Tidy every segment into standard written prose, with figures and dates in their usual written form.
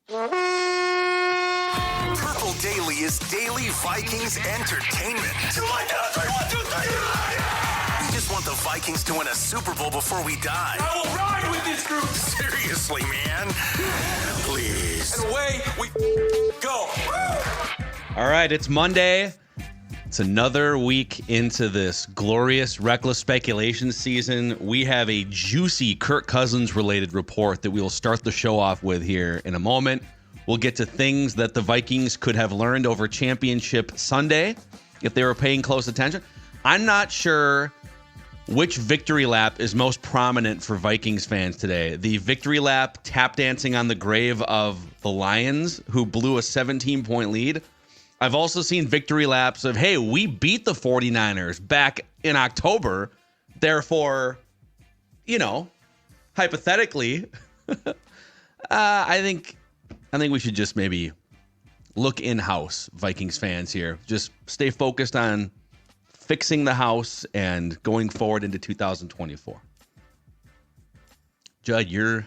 Purple Daily is daily Vikings entertainment. We just want the Vikings to win a Super Bowl before we die. I will ride with this group. Seriously, man. Please. And away we go. All right, it's Monday. It's another week into this glorious, reckless speculation season. We have a juicy Kirk Cousins related report that we will start the show off with here in a moment. We'll get to things that the Vikings could have learned over Championship Sunday if they were paying close attention. I'm not sure which victory lap is most prominent for Vikings fans today. The victory lap tap dancing on the grave of the Lions, who blew a 17-point lead. I've also seen victory laps of, hey, we beat the 49ers back in October. Therefore, hypothetically, I think we should just maybe look in-house, Vikings fans here. Just stay focused on fixing the house and going forward into 2024. Judd, you're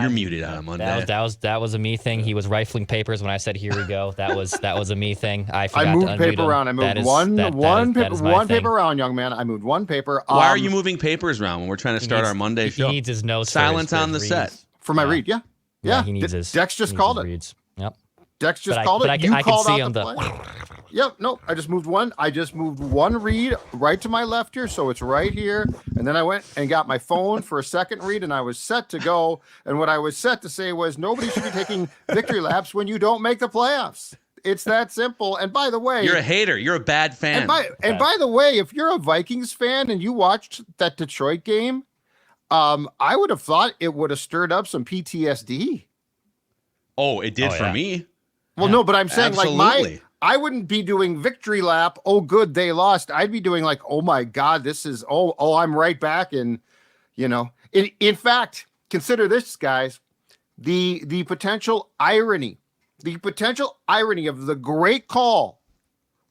muted on a Monday. That was a me thing. He was rifling papers when I said, "Here we go." That was a me thing. I forgot to unmute paper him. around. I moved one paper around, young man. I moved one paper. Why are you moving papers around when we're trying to start our Monday show? He needs his notes. Silence on the set for my read. Yeah. He needs his. Dex just called it. Reads. Yep. Dex just called it. I can see him. Yep. No, I just moved one. I just moved one read right to my left here, so it's right here. And then I went and got my phone for a second read, and I was set to go. And what I was set to say was, nobody should be taking victory laps when you don't make the playoffs. It's that simple. And by the way, you're a hater. You're a bad fan. And by the way, if you're a Vikings fan and you watched that Detroit game, I would have thought it would have stirred up some PTSD. Oh, it did for me. Well, no, but I'm saying absolutely. I wouldn't be doing victory lap. Oh, good, they lost. I'd be doing like, oh my God, this is, I'm right back. And, in fact, consider this, guys, the potential irony of the great call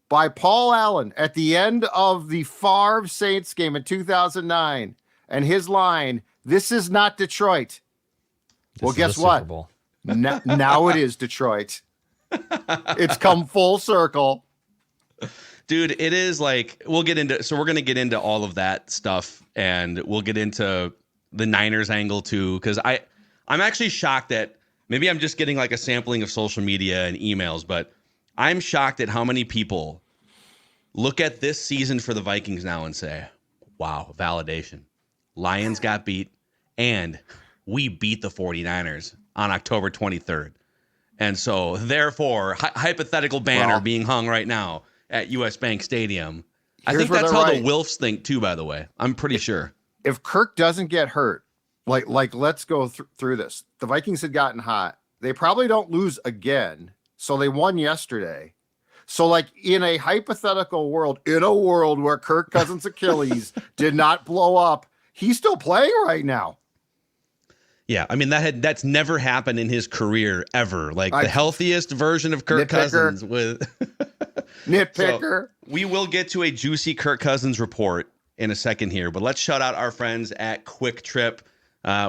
by Paul Allen at the end of the Favre Saints game in 2009 and his line, "This is not Detroit." Well, guess what? Now it is Detroit. It's come full circle. Dude, it is like, we're going to get into all of that stuff, and we'll get into the Niners angle too, because I'm actually shocked that maybe I'm just getting like a sampling of social media and emails, but I'm shocked at how many people look at this season for the Vikings now and say, wow, validation. Lions got beat, and we beat the 49ers on October 23rd. And so, therefore, hypothetical banner being hung right now at US Bank Stadium. I think that's how the Wilfs think, too, by the way. I'm pretty sure. If Kirk doesn't get hurt, like let's go through this. The Vikings had gotten hot. They probably don't lose again. So they won yesterday. So, like, in a hypothetical world, in a world where Kirk Cousins' Achilles did not blow up, he's still playing right now. Yeah, I mean, that's never happened in his career ever. Like the healthiest version of Kirk Cousins with nitpicker. So we will get to a juicy Kirk Cousins report in a second here, but let's shout out our friends at Quick Trip.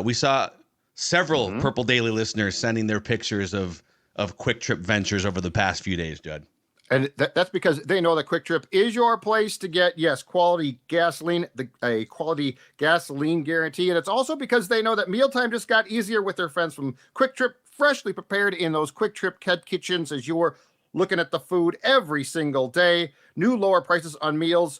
We saw several Purple Daily listeners sending their pictures of Quick Trip ventures over the past few days, Judd. And that's because they know that Quick Trip is your place to get, quality gasoline, a quality gasoline guarantee. And it's also because they know that mealtime just got easier with their friends from Quick Trip, freshly prepared in those Quick Trip kitchens as you're looking at the food every single day. New lower prices on meals,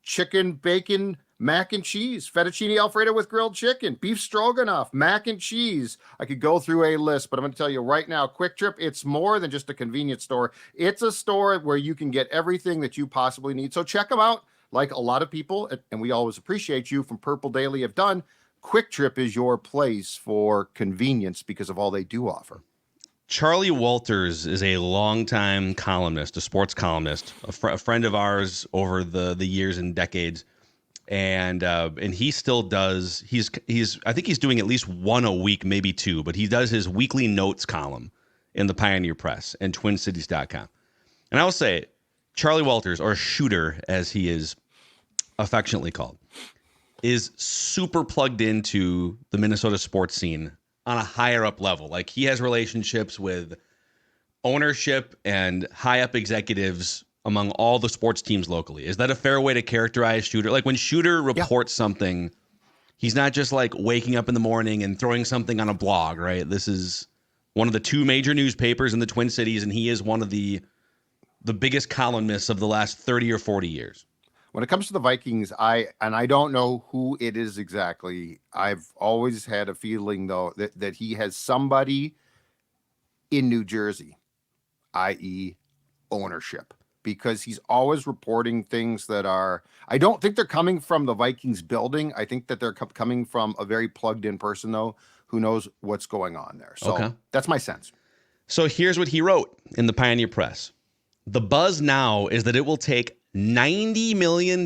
chicken, bacon, mac and cheese, fettuccine Alfredo with grilled chicken, beef stroganoff, mac and cheese. I could go through a list, but I'm going to tell you right now, Quick Trip, it's more than just a convenience store. It's a store where you can get everything that you possibly need. So check them out. Like a lot of people, and we always appreciate you from Purple Daily have done, Quick Trip is your place for convenience because of all they do offer. Charlie Walters is a longtime columnist, a sports columnist, a friend of ours over the years and decades. And he still does. I think he's doing at least one a week, maybe two, but he does his weekly notes column in the Pioneer Press and TwinCities.com. And I will say, Charlie Walters, or Shooter as he is affectionately called, is super plugged into the Minnesota sports scene on a higher up level. Like he has relationships with ownership and high up executives among all the sports teams locally. Is that a fair way to characterize Shooter? Like when Shooter reports something, he's not just like waking up in the morning and throwing something on a blog, right? This is one of the two major newspapers in the Twin Cities, and he is one of the biggest columnists of the last 30 or 40 years. When it comes to the Vikings, I don't know who it is exactly. I've always had a feeling, though, that he has somebody in New Jersey, i.e. ownership, because he's always reporting things that are, I don't think they're coming from the Vikings building. I think that they're coming from a very plugged in person, though, who knows what's going on there. So That's my sense. So here's what he wrote in the Pioneer Press. The buzz now is that it will take $90 million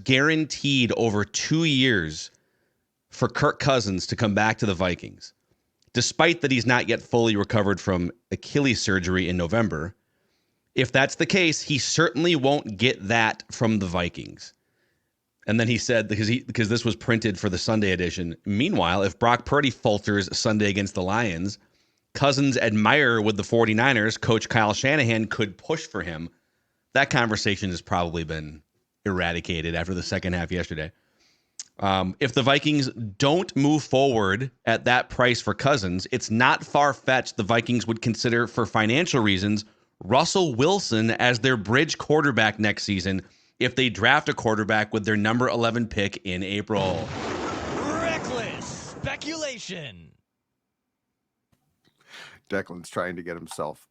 guaranteed over 2 years for Kirk Cousins to come back to the Vikings, despite that he's not yet fully recovered from Achilles surgery in November. If that's the case, he certainly won't get that from the Vikings. And then he said, because this was printed for the Sunday edition, meanwhile, if Brock Purdy falters Sunday against the Lions, Cousins' admirer with the 49ers, Coach Kyle Shanahan, could push for him. That conversation has probably been eradicated after the second half yesterday. If the Vikings don't move forward at that price for Cousins, it's not far-fetched the Vikings would consider, for financial reasons, Russell Wilson as their bridge quarterback next season if they draft a quarterback with their number 11 pick in April. Reckless speculation. Declan's trying to get himself.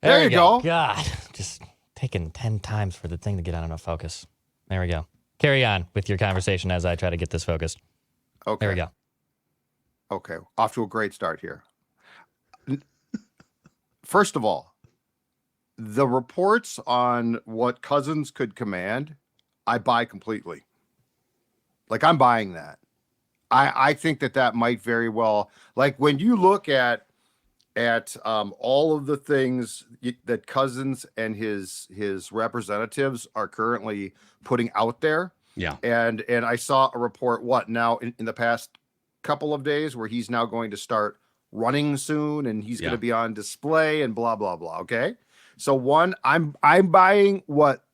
There you go. God, just taking 10 times for the thing to get on enough focus. There we go. Carry on with your conversation as I try to get this focused. Okay. There we go. Okay. Off to a great start here. First of all, the reports on what Cousins could command, I buy completely. Like, I'm buying that. I think that might very well, like when you look at all of the things that Cousins and his representatives are currently putting out there. Yeah. And I saw a report, in the past couple of days, where he's now going to start running soon and he's going to be on display and blah, blah, blah. Okay. So one, I'm buying what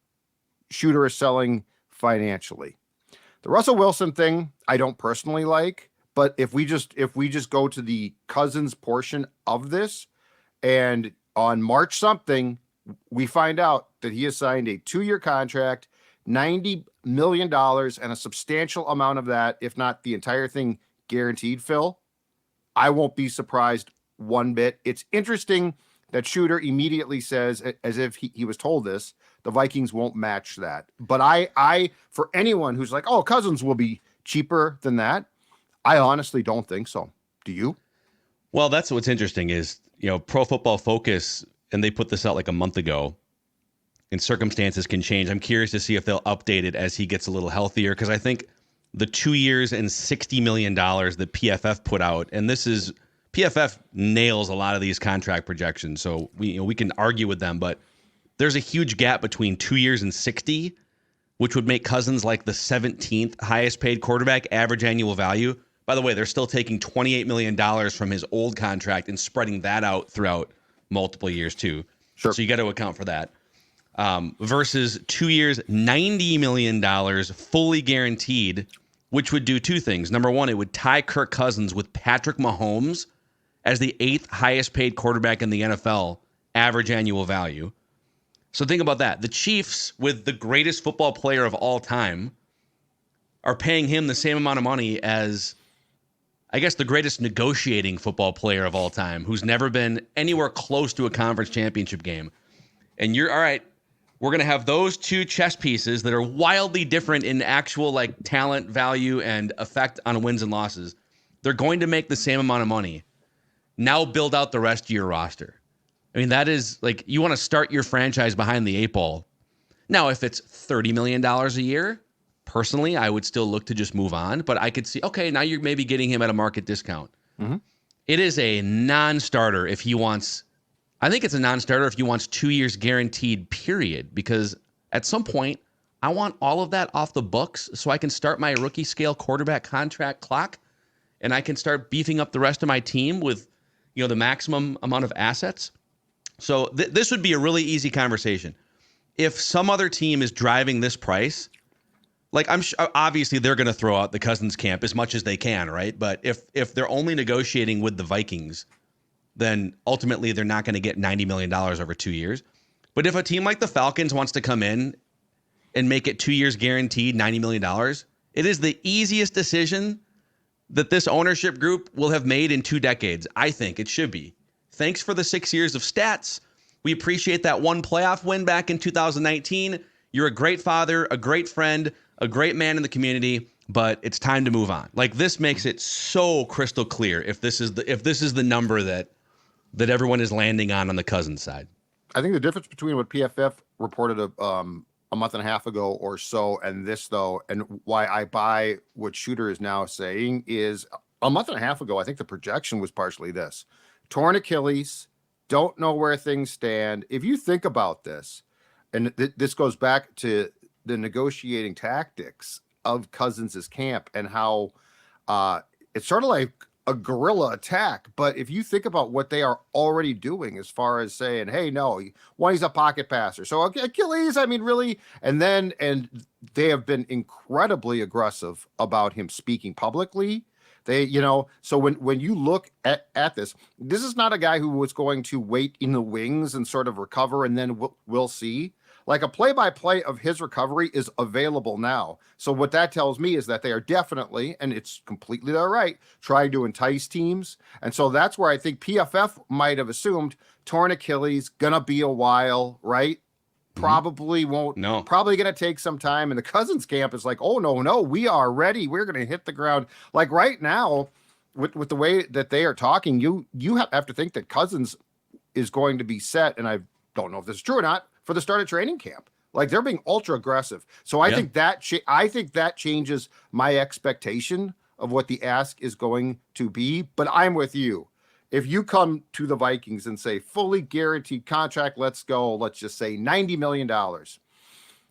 Shooter is selling financially. The Russell Wilson thing, I don't personally like. But if we just go to the Cousins portion of this, and on March something, we find out that he has signed a 2-year contract, $90 million, and a substantial amount of that, if not the entire thing, guaranteed, Phil, I won't be surprised one bit. It's interesting that Shooter immediately says, as if he was told this, the Vikings won't match that. But I for anyone who's like, oh, Cousins will be cheaper than that, I honestly don't think so. Do you? Well, that's what's interesting is, Pro Football Focus, and they put this out like a month ago, and circumstances can change. I'm curious to see if they'll update it as he gets a little healthier, because I think the 2 years and $60 million that PFF put out, and PFF nails a lot of these contract projections, so we can argue with them, but there's a huge gap between 2 years and 60, which would make Cousins like the 17th highest paid quarterback, average annual value. By the way, they're still taking $28 million from his old contract and spreading that out throughout multiple years too. Sure. So you got to account for that. Versus 2 years, $90 million fully guaranteed, which would do two things. Number one, it would tie Kirk Cousins with Patrick Mahomes as the 8th highest paid quarterback in the NFL, average annual value. So think about that. The Chiefs, with the greatest football player of all time, are paying him the same amount of money as, I guess, the greatest negotiating football player of all time, who's never been anywhere close to a conference championship game. And you're, all right, we're going to have those two chess pieces that are wildly different in actual like talent, value, and effect on wins and losses. They're going to make the same amount of money. Now build out the rest of your roster. I mean, that is like, you want to start your franchise behind the 8 ball. Now, if it's $30 million a year, personally, I would still look to just move on. But I could see, okay, now you're maybe getting him at a market discount. Mm-hmm. It is a non-starter if he wants, I think it's a non-starter if he wants 2 years guaranteed, period. Because at some point, I want all of that off the books so I can start my rookie scale quarterback contract clock and I can start beefing up the rest of my team with, the maximum amount of assets. So this would be a really easy conversation. If some other team is driving this price, like obviously they're going to throw out the Cousins camp as much as they can, right? But if they're only negotiating with the Vikings, then ultimately they're not going to get $90 million over 2 years. But if a team like the Falcons wants to come in and make it 2 years guaranteed $90 million, it is the easiest decision that this ownership group will have made in 2 decades. I think it should be. Thanks for the 6 years of stats. We appreciate that one playoff win back in 2019. You're a great father, a great friend, a great man in the community, but it's time to move on. Like, this makes it so crystal clear if this is the number that everyone is landing on the Cousins side. I think the difference between what PFF reported a month and a half ago or so and this, though, and why I buy what Shooter is now saying, is a month and a half ago, I think the projection was partially this: torn Achilles, don't know where things stand. If you think about this, and this goes back to the negotiating tactics of Cousins' camp and how it's sort of like a guerrilla attack. But if you think about what they are already doing as far as saying, hey, no, one, he's a pocket passer. So Achilles, I mean, really, and they have been incredibly aggressive about him speaking publicly. They, so when you look at this is not a guy who was going to wait in the wings and sort of recover and then we'll see. Like, a play-by-play of his recovery is available now. So what that tells me is that they are definitely, and it's completely their right, trying to entice teams. And so that's where I think PFF might have assumed torn Achilles, gonna be a while, right? Probably won't. No. Probably going to take some time. And the Cousins camp is like, oh, no, we are ready. We're going to hit the ground. Like, right now, with the way that they are talking, you have to think that Cousins is going to be set, and I don't know if this is true or not, for the start of training camp. Like, they're being ultra aggressive. So I think that changes my expectation of what the ask is going to be. But I'm with you. If you come to the Vikings and say fully guaranteed contract, let's go, let's just say $90 million. I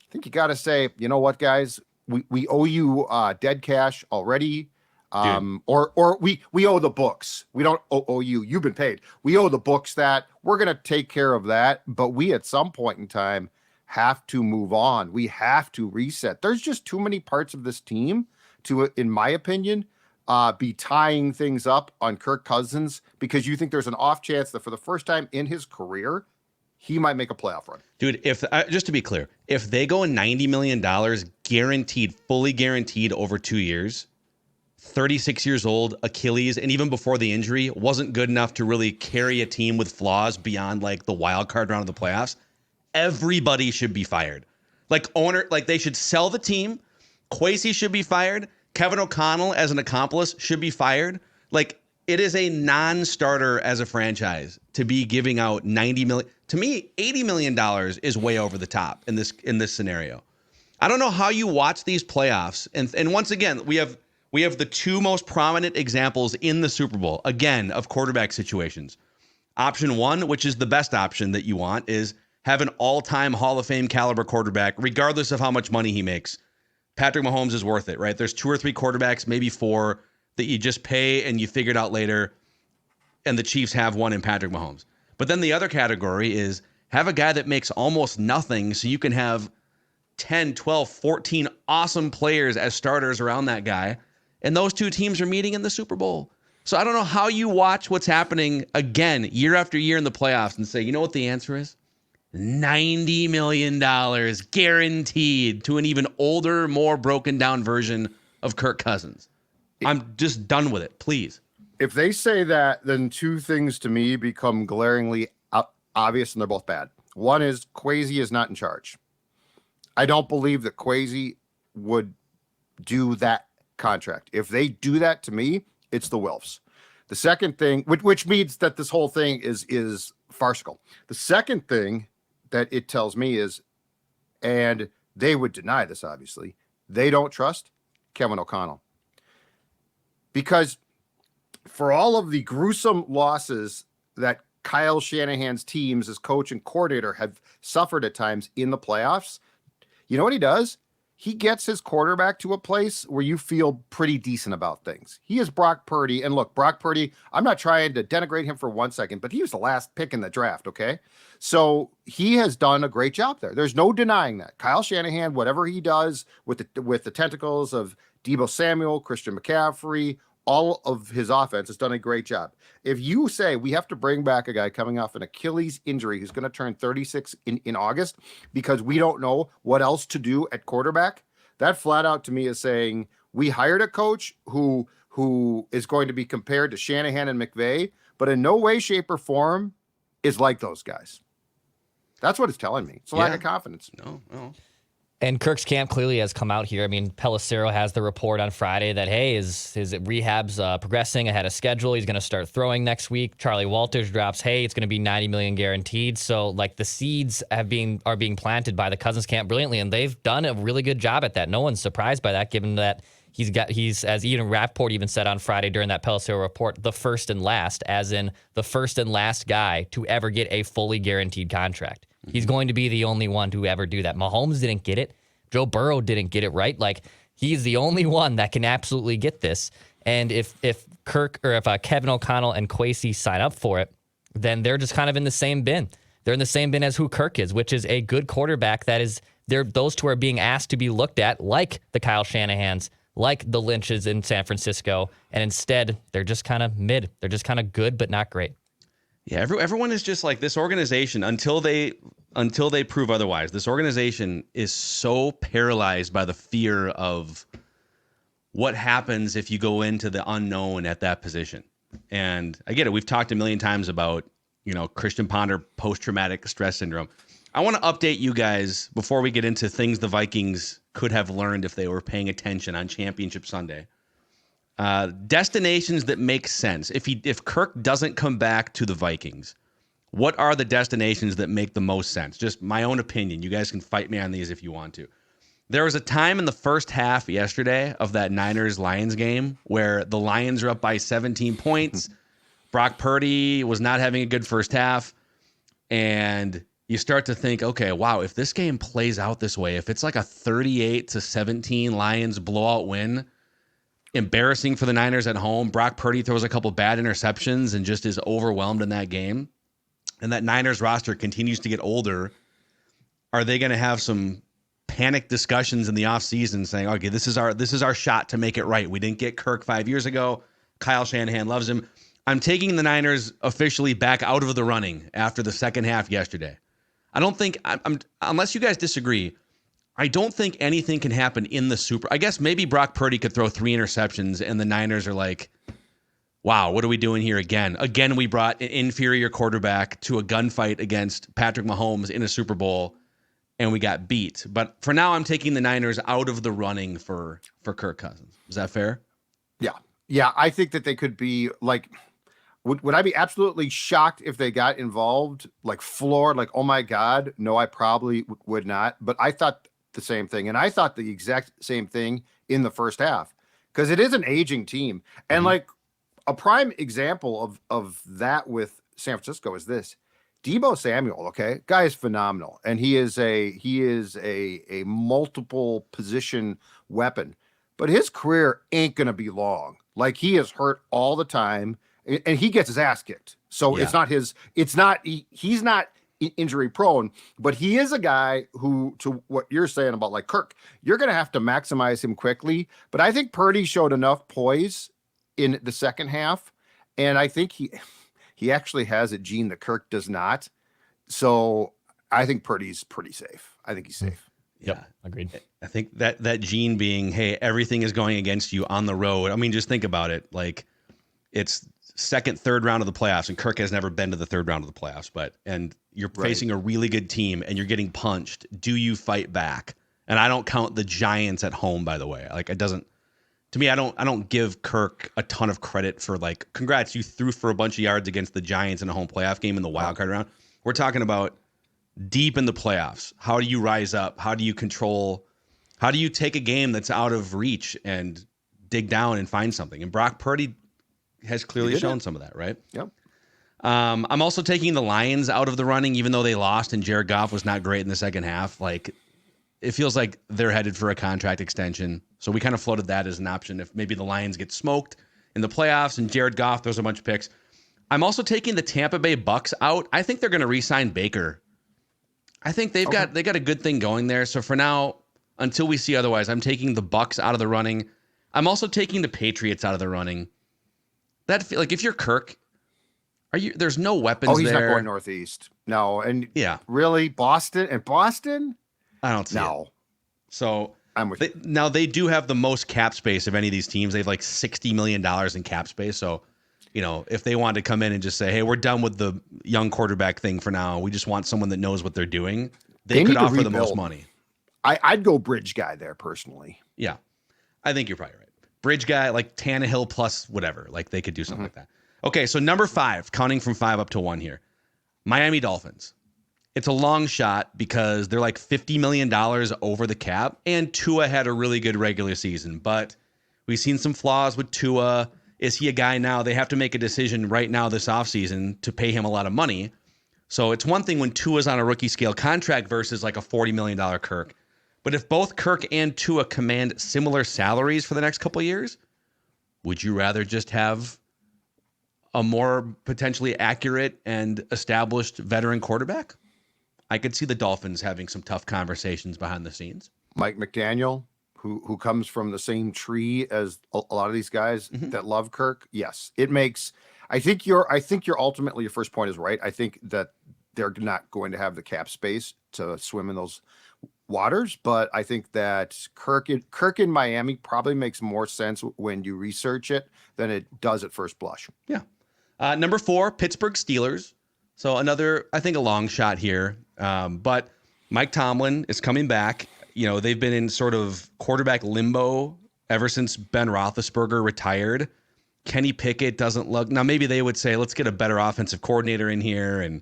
think you got to say, you know what, guys, we owe you dead cash already. Or we owe the books. We don't owe you. You've been paid. We owe the books that. We're going to take care of that. But we, at some point in time, have to move on. We have to reset. There's just too many parts of this team to, in my opinion, be tying things up on Kirk Cousins, because you think there's an off chance that for the first time in his career, he might make a playoff run. Dude, if just to be clear, if they go $90 million guaranteed, fully guaranteed over 2 years, 36 years old, Achilles, and even before the injury, wasn't good enough to really carry a team with flaws beyond like the wild card round of the playoffs, everybody should be fired. Like they should sell the team. Kwesi should be fired. Kevin O'Connell as an accomplice should be fired. Like, it is a non-starter as a franchise to be giving out $90 million. To me, $80 million is way over the top in this scenario. I don't know how you watch these playoffs. And once again, we have the two most prominent examples in the Super Bowl, again, of quarterback situations. Option one, which is the best option that you want, is have an all-time Hall of Fame caliber quarterback, regardless of how much money he makes. Patrick Mahomes is worth it, right? There's 2 or 3 quarterbacks, maybe 4, that you just pay and you figure it out later, and the Chiefs have one in Patrick Mahomes. But then the other category is have a guy that makes almost nothing so you can have 10, 12, 14 awesome players as starters around that guy, and those two teams are meeting in the Super Bowl. So I don't know how you watch what's happening again year after year in the playoffs and say, you know what the answer is? $90 million guaranteed to an even older, more broken down version of Kirk Cousins. I'm just done with it, please. If they say that, then two things to me become glaringly obvious, and they're both bad. One is Kwesi is not in charge. I don't believe that Kwesi would do that contract. If they do that, to me, it's the Wilfs. The second thing, which means that this whole thing is farcical. The second thing that it tells me is, and they would deny this, obviously, they don't trust Kevin O'Connell. Because for all of the gruesome losses that Kyle Shanahan's teams as coach and coordinator have suffered at times in the playoffs, you know what he does? he gets his quarterback to a place where you feel pretty decent about things. He is Brock Purdy. And look, Brock Purdy, I'm not trying to denigrate him for 1 second, but he was the last pick in the draft, okay? So he has done a great job there. There's no denying that. Kyle Shanahan, whatever he does with the tentacles of Deebo Samuel, Christian McCaffrey, all of his offense has done a great job. If you say we have to bring back a guy coming off an Achilles injury who's going to turn 36 in August because we don't know what else to do at quarterback, that flat out to me is saying we hired a coach who is going to be compared to Shanahan and McVay, but in no way, shape, or form is like those guys. That's what it's telling me. It's a lack of confidence. No. And Kirk's camp clearly has come out here. I mean, Pelissero has the report on Friday that, hey, his rehab's progressing ahead of schedule. He's going to start throwing next week. Charlie Walters drops, hey, it's going to be $90 million guaranteed. So, like, the seeds are being planted by the Cousins camp brilliantly, and they've done a really good job at that. No one's surprised by that, given that he's as Ian Rappaport even said on Friday during that Pelissero report, the first and last, as in the first and last guy to ever get a fully guaranteed contract. He's going to be the only one to ever do that. Mahomes didn't get it. Joe Burrow didn't get it, right? Like, he's the only one that can absolutely get this. And if Kirk or if Kevin O'Connell and Kwesi sign up for it, then they're just kind of in the same bin. They're in the same bin as who Kirk is, which is a good quarterback that is there. Those two are being asked to be looked at like the Kyle Shanahans, like the Lynches in San Francisco. And instead, they're just kind of mid. They're just kind of good, but not great. Yeah, everyone is just like this organization until they prove otherwise. This organization is so paralyzed by the fear of what happens if you go into the unknown at that position. And I get it. We've talked a million times about, Christian Ponder post-traumatic stress syndrome. I want to update you guys before we get into things the Vikings could have learned if they were paying attention on Championship Sunday. Destinations that make sense. If Kirk doesn't come back to the Vikings, what are the destinations that make the most sense? Just my own opinion. You guys can fight me on these if you want to. There was a time in the first half yesterday of that Niners-Lions game where the Lions are up by 17 points. Brock Purdy was not having a good first half. And you start to think, okay, wow, if this game plays out this way, if it's like a 38-17 Lions blowout win, embarrassing for the Niners at home. Brock Purdy throws a couple bad interceptions and just is overwhelmed in that game. And that Niners roster continues to get older. Are they going to have some panic discussions in the offseason saying, okay, this is our shot to make it right. We didn't get Kirk 5 years ago. Kyle Shanahan loves him. I'm taking the Niners officially back out of the running after the second half yesterday. I don't think unless you guys disagree, I don't think anything can happen in the Super. I guess maybe Brock Purdy could throw 3 interceptions and the Niners are like, wow, what are we doing here again? Again, we brought an inferior quarterback to a gunfight against Patrick Mahomes in a Super Bowl and we got beat. But for now, I'm taking the Niners out of the running for Kirk Cousins. Is that fair? Yeah. Yeah, I think that they could be like, would I be absolutely shocked if they got involved, like floored, like, oh my God? No, I probably would not. But I thought the same thing. And I thought the exact same thing in the first half because it is an aging team. And like a prime example of that with San Francisco is this. Deebo Samuel, okay, guy is phenomenal. And he is a multiple position weapon, but his career ain't going to be long. Like he is hurt all the time and he gets his ass kicked. So he's not injury prone, but he is a guy who, to what you're saying about like Kirk, you're going to have to maximize him quickly. But I think Purdy showed enough poise in the second half. And I think he actually has a gene that Kirk does not. So I think Purdy's pretty safe. I think he's safe. Yep. Agreed. I think that gene being, hey, everything is going against you on the road. I mean, just think about it. Like it's second, third round of the playoffs, and Kirk has never been to the third round of the playoffs, and you're facing a really good team and you're getting punched. Do you fight back? And I don't count the Giants at home, by the way. Like it doesn't, to me, I don't give Kirk a ton of credit for like, congrats, you threw for a bunch of yards against the Giants in a home playoff game in the wild card round. We're talking about deep in the playoffs. How do you rise up? How do you control? How do you take a game that's out of reach and dig down and find something? And Brock Purdy has clearly shown some of that, right? Yep. I'm also taking the Lions out of the running, even though they lost and Jared Goff was not great in the second half. Like, it feels like they're headed for a contract extension. So we kind of floated that as an option if maybe the Lions get smoked in the playoffs and Jared Goff throws a bunch of picks. I'm also taking the Tampa Bay Bucks out. I think they're going to re-sign Baker. I think they got a good thing going there. So for now, until we see otherwise, I'm taking the Bucks out of the running. I'm also taking the Patriots out of the running. Like if you're Kirk, there's no weapons there. Oh, he's not going northeast. No, and yeah, really Boston. I don't see it. So I'm with you. Now they do have the most cap space of any of these teams. They have like $60 million in cap space. So, if they wanted to come in and just say, hey, we're done with the young quarterback thing for now. We just want someone that knows what they're doing. They could offer the most money. I'd go bridge guy there personally. Yeah, I think you're probably right. Bridge guy, like Tannehill plus whatever. Like they could do something like that. Okay, so number 5, counting from 5 up to 1 here. Miami Dolphins. It's a long shot because they're like $50 million over the cap, and Tua had a really good regular season. But we've seen some flaws with Tua. Is he a guy now? They have to make a decision right now this offseason to pay him a lot of money. So it's one thing when Tua's on a rookie scale contract versus like a $40 million Kirk. But if both Kirk and Tua command similar salaries for the next couple of years, would you rather just have a more potentially accurate and established veteran quarterback? I could see the Dolphins having some tough conversations behind the scenes. Mike McDaniel, who comes from the same tree as a lot of these guys that love Kirk. Yes, it makes. I think your ultimately your first point is right. I think that they're not going to have the cap space to swim in those waters, but I think that Kirk in Miami probably makes more sense when you research it than it does at first blush. Yeah. Number 4, Pittsburgh Steelers. So another, I think, a long shot here. But Mike Tomlin is coming back. They've been in sort of quarterback limbo ever since Ben Roethlisberger retired. Kenny Pickett doesn't look. Now, maybe they would say, let's get a better offensive coordinator in here and,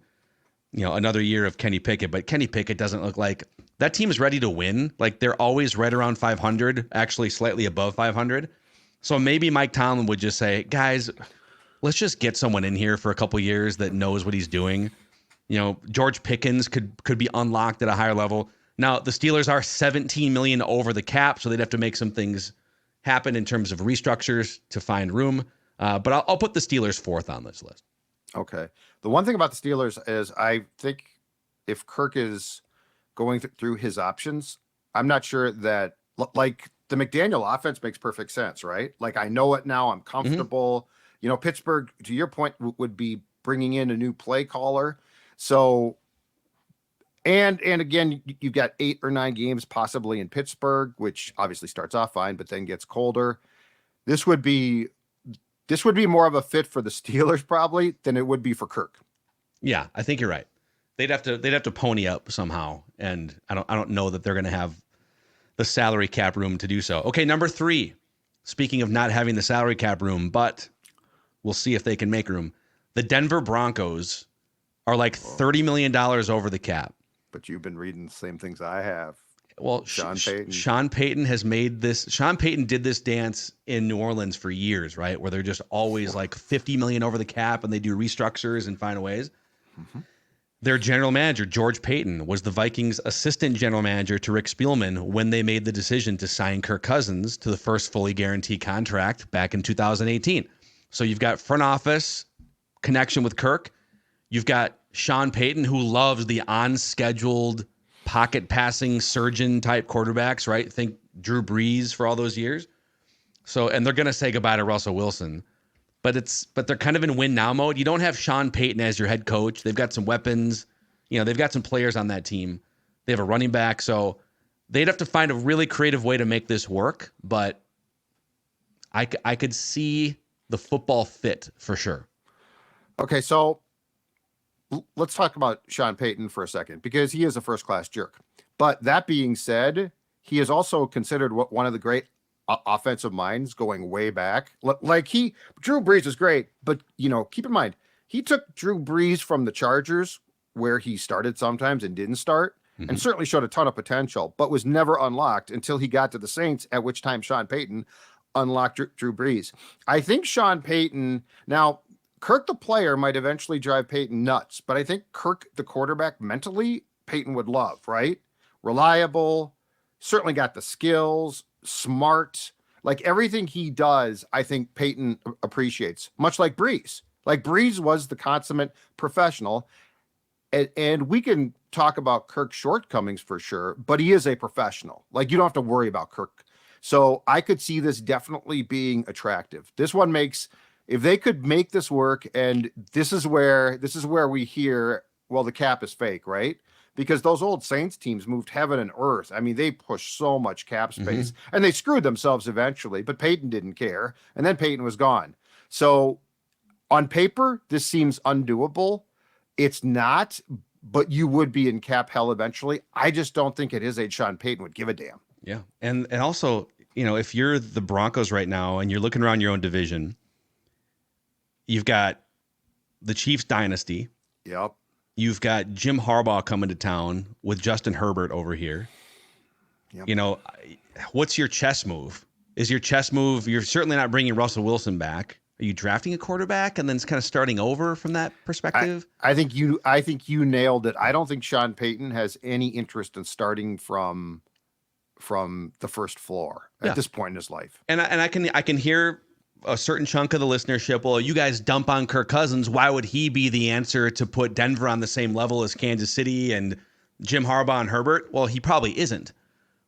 another year of Kenny Pickett. But Kenny Pickett doesn't look like that team is ready to win. Like they're always right around 500, actually slightly above 500. So maybe Mike Tomlin would just say, guys, let's just get someone in here for a couple years that knows what he's doing. George Pickens could be unlocked at a higher level. Now, the Steelers are $17 million over the cap, so they'd have to make some things happen in terms of restructures to find room. But I'll put the Steelers 4th on this list. Okay. The one thing about the Steelers is I think if Kirk is going through his options, I'm not sure that like the McDaniel offense makes perfect sense, right? Like I know it now. I'm comfortable. Pittsburgh, to your point, would be bringing in a new play caller. So, and again, you've got 8 or 9 games possibly in Pittsburgh, which obviously starts off fine, but then gets colder. This would be more of a fit for the Steelers probably than it would be for Kirk. Yeah, I think you're right. They'd have to pony up somehow, and I don't know that they're going to have the salary cap room to do so. Okay, number 3. Speaking of not having the salary cap room, but we'll see if they can make room. The Denver Broncos are like $30 million over the cap. But you've been reading the same things I have. Well, Sean Payton has made this. Sean Payton did this dance in New Orleans for years, right? Where they're just always like $50 million over the cap, and they do restructures and find ways. Their general manager, George Payton, was the Vikings' assistant general manager to Rick Spielman when they made the decision to sign Kirk Cousins to the first fully guaranteed contract back in 2018. So you've got front office connection with Kirk. You've got Sean Payton, who loves the on-scheduled pocket passing surgeon type quarterbacks, right? Think Drew Brees for all those years. So, and they're going to say goodbye to Russell Wilson, but they're kind of in win now mode. You don't have Sean Payton as your head coach. They've got some weapons, they've got some players on that team. They have a running back. So they'd have to find a really creative way to make this work, but I could see the football fit for sure. Okay. So let's talk about Sean Payton for a second, because he is a first-class jerk. But that being said, he is also considered one of the great offensive minds going way back. Like Drew Brees is great, but keep in mind, he took Drew Brees from the Chargers, where he started sometimes and didn't start, and certainly showed a ton of potential, but was never unlocked until he got to the Saints, at which time Sean Payton unlocked Drew Brees. I think Sean Payton now. Kirk, the player, might eventually drive Payton nuts, but I think Kirk, the quarterback, mentally, Payton would love, right? Reliable, certainly got the skills, smart, like everything he does, I think Peyton appreciates, much like Breeze. Like Breeze was the consummate professional. And we can talk about Kirk's shortcomings for sure, but he is a professional. Like you don't have to worry about Kirk. So I could see this definitely being attractive. This one makes, if they could make this work, and this is where we hear, well, the cap is fake, right? Because those old Saints teams moved heaven and earth. I mean, they pushed so much cap space and they screwed themselves eventually, but Peyton didn't care. And then Peyton was gone. So on paper, this seems undoable. It's not, but you would be in cap hell eventually. I just don't think at his age, Sean Payton would give a damn. Yeah. And also, you know, if you're the Broncos right now and you're looking around your own division, you've got the Chiefs dynasty. Yep. You've got Jim Harbaugh coming to town with Justin Herbert over here. Yep. You know, what's your chess move? Is your chess move, you're certainly not bringing Russell Wilson back. Are you drafting a quarterback and then it's kind of starting over from that perspective? I think you nailed it. I don't think Sean Payton has any interest in starting from the first floor at this point in his life. And I can hear a certain chunk of the listenership, well, you guys dump on Kirk Cousins. Why would he be the answer to put Denver on the same level as Kansas City and Jim Harbaugh and Herbert? Well, he probably isn't.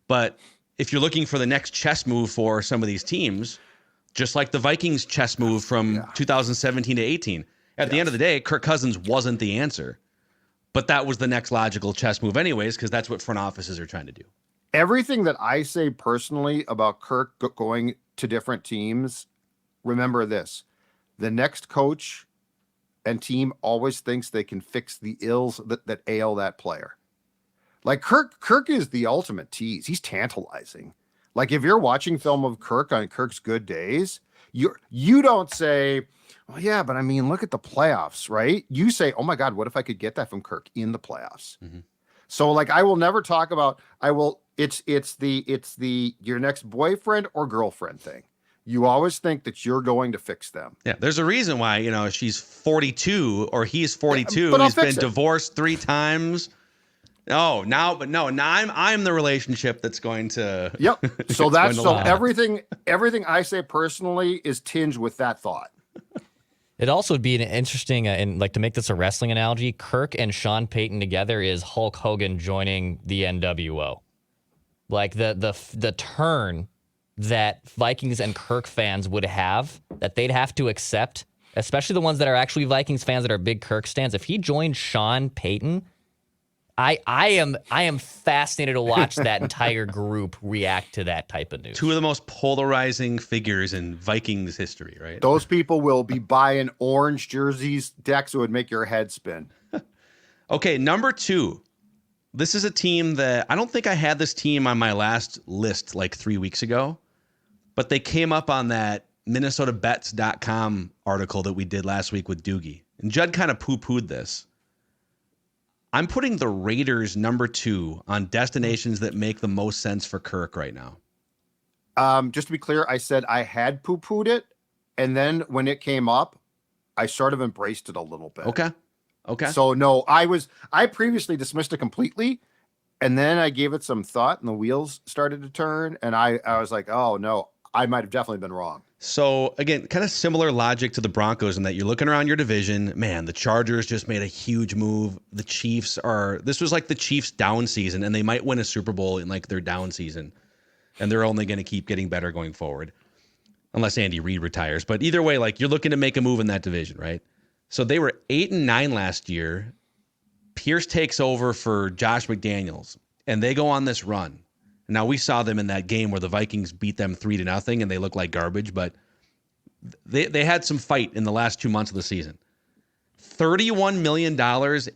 But if you're looking for the next chess move for some of these teams, just like the Vikings chess move from 2017 to 18, at the end of the day, Kirk Cousins wasn't the answer. But that was the next logical chess move anyways, because that's what front offices are trying to do. Everything that I say personally about Kirk going to different teams, remember this: the next coach and team always thinks they can fix the ills that ail that player. Like Kirk is the ultimate tease. He's tantalizing. Like if you're watching film of Kirk on Kirk's good days, you don't say, well, yeah, but I mean, look at the playoffs, right? You say, oh my God, what if I could get that from Kirk in the playoffs? Mm-hmm. So like, I will never talk about, it's the your next boyfriend or girlfriend thing. You always think that you're going to fix them. Yeah, there's a reason why, you know, she's 42 or he's 42. But he's been divorced 3 times. Oh, now I'm the relationship that's going to. Yep. So everything I say personally is tinged with that thought. It also would be an interesting, and like to make this a wrestling analogy, Kirk and Sean Payton together is Hulk Hogan joining the NWO. Like the turn that Vikings and Kirk fans would have, that they'd have to accept, especially the ones that are actually Vikings fans that are big Kirk stands. If he joined Sean Payton, I am fascinated to watch that entire group react to that type of news. 2 of the most polarizing figures in Vikings history, right? Those people will be buying orange jerseys, decks that would make your head spin. Okay, number 2. This is a team that I don't think I had this team on my last list like 3 weeks ago, but they came up on that MinnesotaBets.com article that we did last week with Doogie. And Judd kind of poo-pooed this. I'm putting the Raiders number 2 on destinations that make the most sense for Kirk right now. Just to be clear, I said I had poo-pooed it, and then when it came up, I sort of embraced it a little bit. Okay. So no, I previously dismissed it completely, and then I gave it some thought, and the wheels started to turn, and I was like, oh no, I might have definitely been wrong. So again, kind of similar logic to the Broncos in that you're looking around your division. Man, the Chargers just made a huge move. The Chiefs this was like the Chiefs' down season, and they might win a Super Bowl in like their down season. And they're only going to keep getting better going forward. Unless Andy Reid retires. But either way, like you're looking to make a move in that division, right? So they were 8-9 last year. Pierce takes over for Josh McDaniels, and they go on this run. Now, we saw them in that game where the Vikings beat them 3-0, and they look like garbage, but they had some fight in the last 2 months of the season. $31 million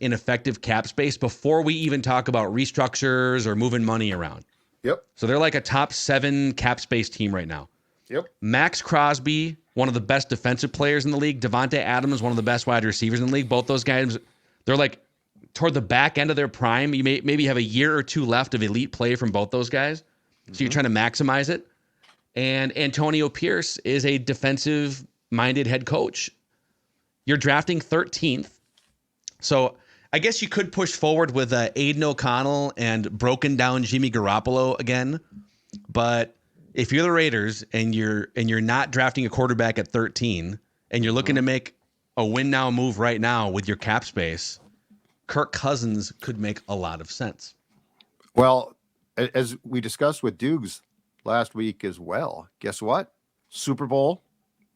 in effective cap space before we even talk about restructures or moving money around. Yep. So they're like a top 7 cap space team right now. Yep. Max Crosby, one of the best defensive players in the league. Devontae Adams, one of the best wide receivers in the league. Both those guys, they're like toward the back end of their prime. You maybe have a year or 2 left of elite play from both those guys. So you're trying to maximize it. And Antonio Pierce is a defensive-minded head coach. You're drafting 13th. So I guess you could push forward with Aiden O'Connell and broken down Jimmy Garoppolo again. But if you're the Raiders and you're not drafting a quarterback at 13 and you're looking to make a win now move right now with your cap space, Kirk Cousins could make a lot of sense. Well, as we discussed with Dukes last week as well, guess what? Super Bowl,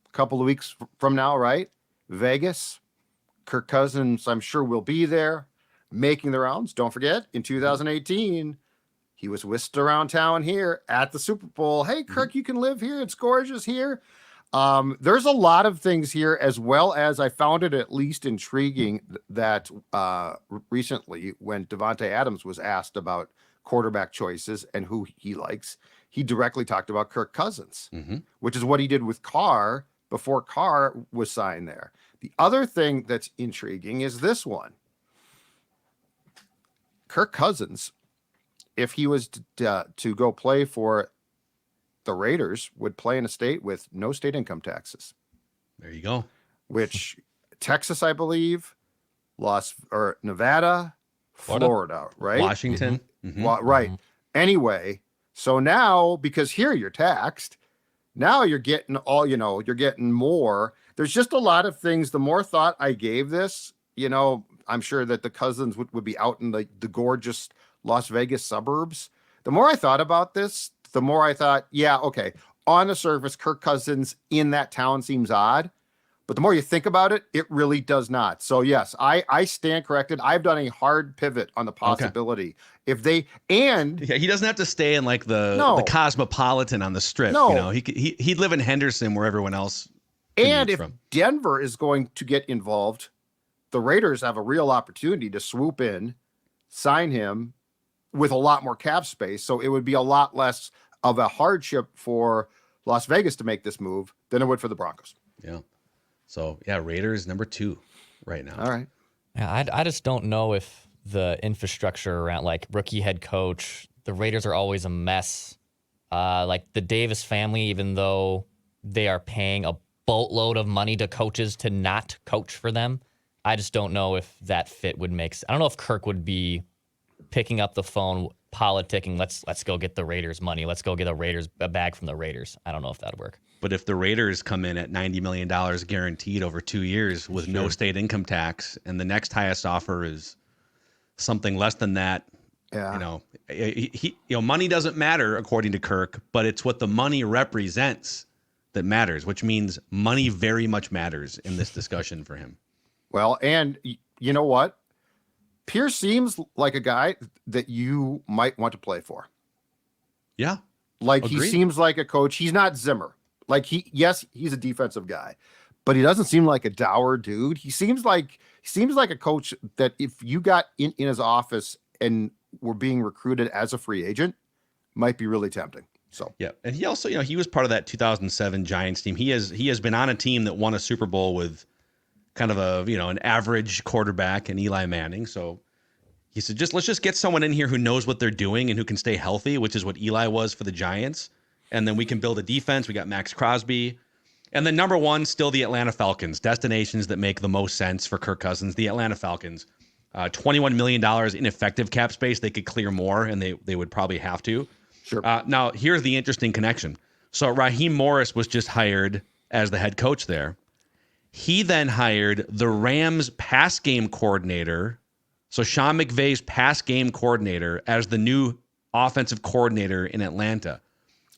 a couple of weeks from now, right? Vegas. Kirk Cousins, I'm sure, will be there making the rounds. Don't forget, in 2018, he was whisked around town here at the Super Bowl. Hey, Kirk, you can live here. It's gorgeous here. There's a lot of things here, as well as I found it at least intriguing that recently when Devontae Adams was asked about quarterback choices and who he likes, he directly talked about Kirk Cousins, which is what he did with Carr before Carr was signed there. The other thing that's intriguing is this one. Kirk Cousins, if he was to go play for the Raiders, would play in a state with no state income taxes. There you go. Which Texas, I believe, Nevada, Florida, right? Washington. Right. Anyway, so now, because here you're taxed, now you're getting you're getting more. There's just a lot of things. The more thought I gave this, I'm sure that the Cousins would be out in the gorgeous Las Vegas suburbs. The more I thought about this, the more I thought, yeah, okay, on the surface, Kirk Cousins in that town seems odd. But the more you think about it, it really does not. So yes, I stand corrected. I've done a hard pivot on the possibility. If they he doesn't have to stay in like the Cosmopolitan on the Strip. No. He'd live in Henderson where everyone else. And if Denver is going to get involved, the Raiders have a real opportunity to swoop in, sign him with a lot more cap space. So it would be a lot less of a hardship for Las Vegas to make this move than it would for the Broncos. Yeah. So yeah, Raiders number 2 right now. All right. Yeah, I just don't know if the infrastructure around like rookie head coach, the Raiders are always a mess. Like the Davis family, even though they are paying a boatload of money to coaches to not coach for them, I just don't know if that fit would make sense. I don't know if Kirk would be picking up the phone, politicking, let's go get the Raiders money. Let's go get a bag from the Raiders. I don't know if that'd work. But if the Raiders come in at $90 million guaranteed over 2 years with no state income tax, and the next highest offer is something less than that, money doesn't matter according to Kirk, but it's what the money represents that matters, which means money very much matters in this discussion for him. Well, and you know what? Pierce seems like a guy that you might want to play for. Yeah. Like Agreed. He seems like a coach. He's not Zimmer. Like he's a defensive guy, but he doesn't seem like a dour dude. He seems like a coach that if you got in his office and were being recruited as a free agent, might be really tempting. So yeah, and he also, he was part of that 2007 Giants team. He has been on a team that won a Super Bowl with kind of an average quarterback and Eli Manning. So he said, let's just get someone in here who knows what they're doing and who can stay healthy, which is what Eli was for the Giants. And then we can build a defense. We got Max Crosby. And then number 1, still the Atlanta Falcons, destinations that make the most sense for Kirk Cousins. The Atlanta Falcons, $21 million in effective cap space. They could clear more, and they would probably have to. Sure. Now, here's the interesting connection. So Raheem Morris was just hired as the head coach there. He then hired the Rams pass game coordinator, so Sean McVay's pass game coordinator, as the new offensive coordinator in Atlanta.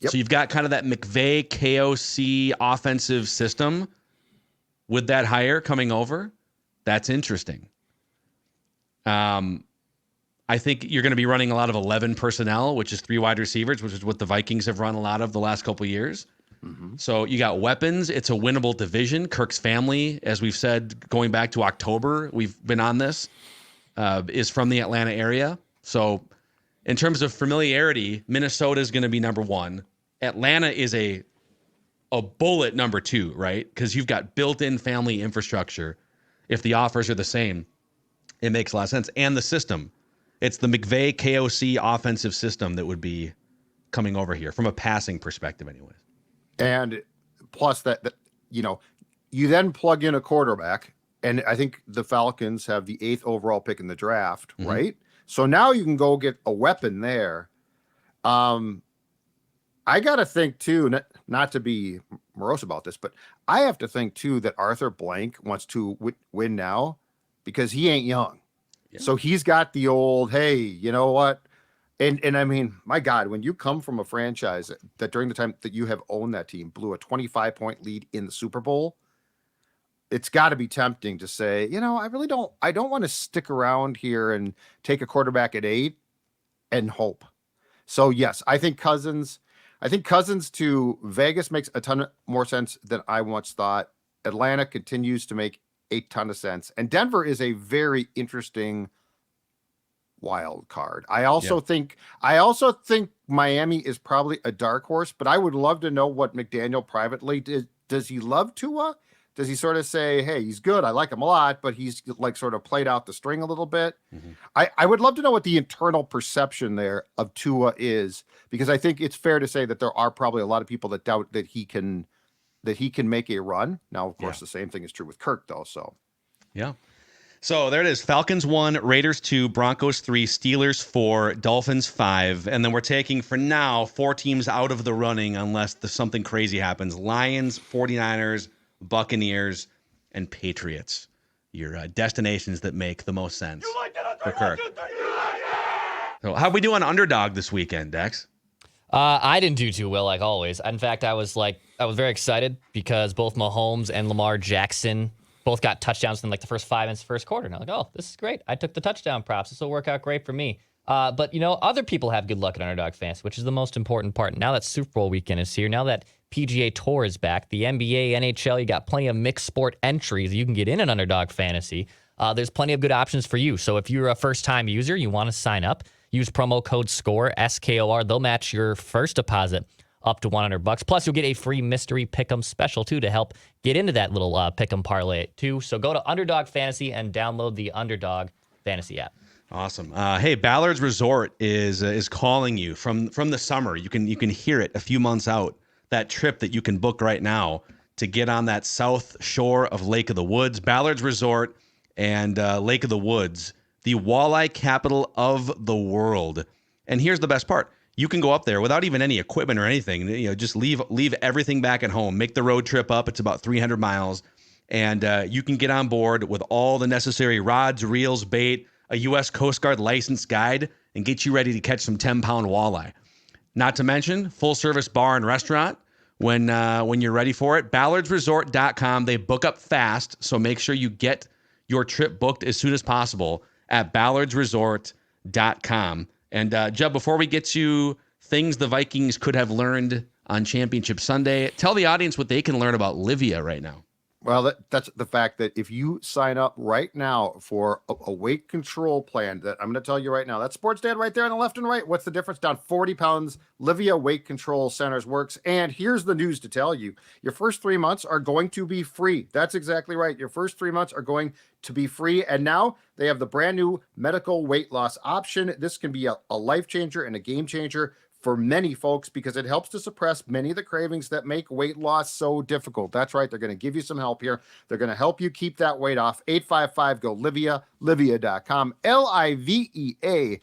Yep. So you've got kind of that McVay KOC offensive system with that hire coming over. That's interesting. I think you're going to be running a lot of 11 personnel, which is 3 wide receivers, which is what the Vikings have run a lot of the last couple of years. Mm-hmm. So you got weapons. It's a winnable division. Kirk's family, as we've said, going back to October, we've been on this, is from the Atlanta area. So in terms of familiarity, Minnesota is going to be number 1. Atlanta is a bullet number 2, right? Because you've got built-in family infrastructure. If the offers are the same, it makes a lot of sense. And the system. It's the McVay KOC offensive system that would be coming over here from a passing perspective anyways. And plus that you then plug in a quarterback and I think the Falcons have the 8th overall pick in the draft, right? So now you can go get a weapon there. I got to think too, not to be morose about this, but I have to think too that Arthur Blank wants to win now because he ain't young. Yeah. So he's got the old, hey, you know what? And I mean, my God, when you come from a franchise that during the time that you have owned that team blew a 25-point lead in the Super Bowl, it's got to be tempting to say, you know, I don't want to stick around here and take a quarterback at 8 and hope. So yes, I think Cousins to Vegas makes a ton more sense than I once thought. Atlanta continues to make a ton of sense. And Denver is a very interesting wild card. I also think Miami is probably a dark horse, but I would love to know what McDaniel privately did. Does he love Tua? Does he sort of say, hey, he's good, I like him a lot, but he's like sort of played out the string a little bit? I would love to know what the internal perception there of Tua is, because I think it's fair to say that there are probably a lot of people that doubt that he can make a run. Now, of course, the same thing is true with Kirk, though. So, yeah. So there it is. Falcons 1, Raiders 2, Broncos 3, Steelers 4, Dolphins 5. And then we're taking, for now, 4 teams out of the running unless something crazy happens. Lions, 49ers, Buccaneers, and Patriots. Your destinations that make the most sense for Kirk. So how'd we do on underdog this weekend, Dex? I didn't do too well, like always. In fact, I was very excited because both Mahomes and Lamar Jackson both got touchdowns in like the first 5 minutes of the first quarter. And I'm like, oh, this is great. I took the touchdown props. This will work out great for me. But, you know, other people have good luck at Underdog Fantasy, which is the most important part. Now that Super Bowl weekend is here, now that PGA Tour is back, the NBA, NHL, you got plenty of mixed sport entries you can get in an Underdog Fantasy. There's plenty of good options for you. So if you're a first-time user, you want to sign up, use promo code SCORE, SKOR. They'll match your first deposit up to $100. Plus, you'll get a free mystery pick'em special, too, to help get into that little pick'em parlay, too. So go to Underdog Fantasy and download the Underdog Fantasy app. Awesome. Hey, Ballard's Resort is calling you from the summer. You can hear it a few months out. That trip that you can book right now to get on that south shore of Lake of the Woods. Ballard's Resort and Lake of the Woods, the walleye capital of the world. And here's the best part. You can go up there without even any equipment or anything. You know, just leave everything back at home. Make the road trip up. It's about 300 miles. And you can get on board with all the necessary rods, reels, bait, a U.S. Coast Guard licensed guide, and get you ready to catch some 10-pound walleye. Not to mention full-service bar and restaurant when you're ready for it. ballardsresort.com. They book up fast, so make sure you get your trip booked as soon as possible at ballardsresort.com. And, Jeb, before we get to things the Vikings could have learned on Championship Sunday, tell the audience what they can learn about Livia right now. Well, that's the fact that if you sign up right now for a weight control plan that I'm going to tell you right now, that sports dad right there on the left and right, what's the difference? Down 40 pounds, Livia Weight Control Centers works. And here's the news to tell you. Your first 3 months are going to be free. That's exactly right. Your first 3 months are going to be free. And now they have the brand new medical weight loss option. This can be a life changer and a game changer for many folks because it helps to suppress many of the cravings that make weight loss so difficult. That's right. They're going to give you some help here. They're going to help you keep that weight off. 855-GO-LIVIA, livia.com, livea.com.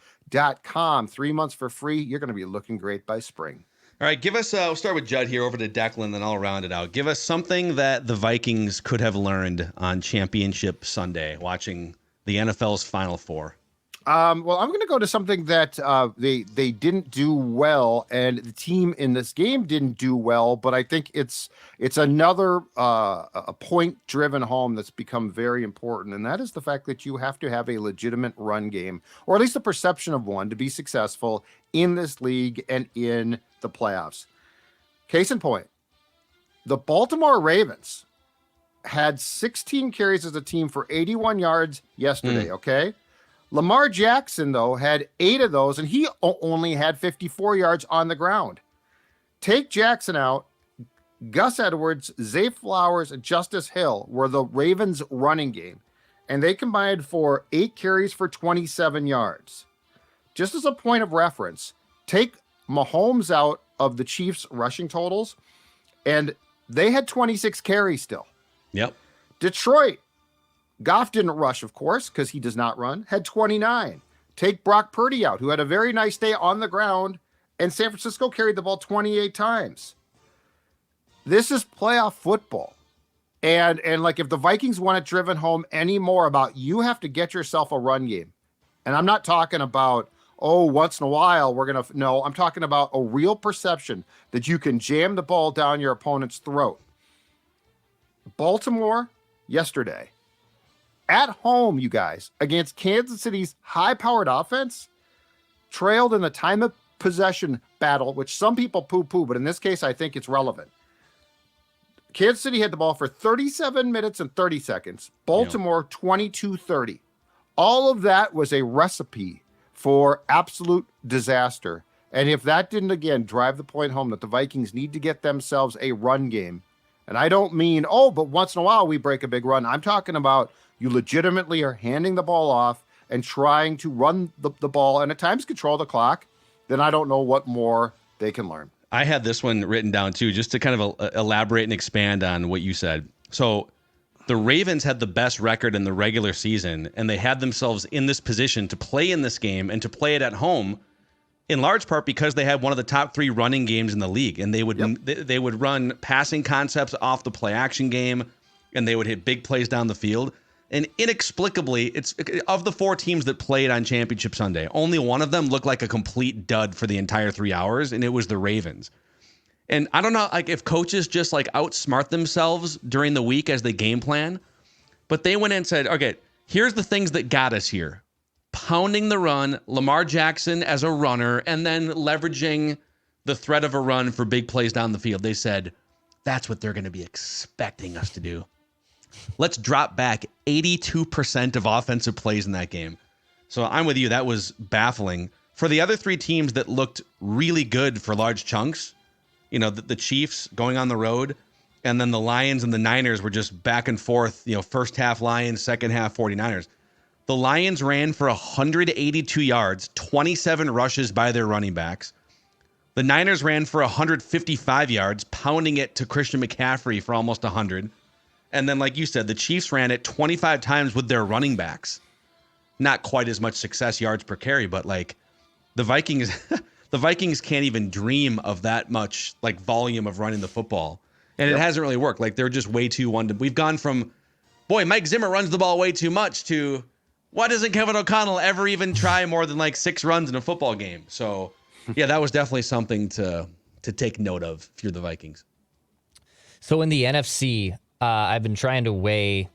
3 months for free. You're going to be looking great by spring. All right, give us, we'll start with Judd here over to Declan, then I'll round it out. Give us something that the Vikings could have learned on Championship Sunday, watching the NFL's Final Four. Well, I'm going to go to something that they didn't do well, and the team in this game didn't do well. But I think it's another a point-driven home that's become very important, and that is the fact that you have to have a legitimate run game, or at least the perception of one, to be successful in this league and in the playoffs. Case in point, the Baltimore Ravens had 16 carries as a team for 81 yards yesterday. Okay. Lamar Jackson, though, had 8 of those, and he only had 54 yards on the ground. Take Jackson out, Gus Edwards, Zay Flowers, and Justice Hill were the Ravens' running game, and they combined for 8 carries for 27 yards. Just as a point of reference, take Mahomes out of the Chiefs' rushing totals, and they had 26 carries still. Yep. Detroit Goff didn't rush, of course, because he does not run, had 29. Take Brock Purdy out, who had a very nice day on the ground, and San Francisco carried the ball 28 times. This is playoff football. And like, if the Vikings want it driven home anymore about, you have to get yourself a run game. And I'm not talking about, once in a while no, I'm talking about a real perception that you can jam the ball down your opponent's throat. Baltimore yesterday, at home, you guys, against Kansas City's high-powered offense, trailed in the time of possession battle, which some people poo-poo, but in this case, I think it's relevant. Kansas City had the ball for 37 minutes and 30 seconds. Baltimore, 22-30. All of that was a recipe for absolute disaster. And if that didn't, again, drive the point home that the Vikings need to get themselves a run game, and I don't mean, but once in a while we break a big run. I'm talking about you legitimately are handing the ball off and trying to run the ball and at times control the clock, then I don't know what more they can learn. I had this one written down too, just to kind of elaborate and expand on what you said. So the Ravens had the best record in the regular season, and they had themselves in this position to play in this game and to play it at home, in large part because they had one of the top 3 running games in the league, and they would they would run passing concepts off the play action game, and they would hit big plays down the field. And inexplicably, it's of the 4 teams that played on Championship Sunday, only one of them looked like a complete dud for the entire 3 hours, and it was the Ravens. And I don't know, like, if coaches just like outsmart themselves during the week as they game plan, but they went in and said, okay, here's the things that got us here. Pounding the run, Lamar Jackson as a runner, and then leveraging the threat of a run for big plays down the field. They said, that's what they're going to be expecting us to do. Let's drop back 82% of offensive plays in that game. So I'm with you. That was baffling. For the other 3 teams that looked really good for large chunks, the Chiefs going on the road, and then the Lions and the Niners were just back and forth, first half Lions, second half 49ers. The Lions ran for 182 yards, 27 rushes by their running backs. The Niners ran for 155 yards, pounding it to Christian McCaffrey for almost 100. And then, like you said, the Chiefs ran it 25 times with their running backs. Not quite as much success yards per carry, but like the Vikings, the Vikings can't even dream of that much like volume of running the football. And it hasn't really worked. Like, they're just way too we've gone from, boy, Mike Zimmer runs the ball way too much, to why doesn't Kevin O'Connell ever even try more than like 6 runs in a football game? So yeah, that was definitely something to take note of if you're the Vikings. So in the NFC, I've been trying to weigh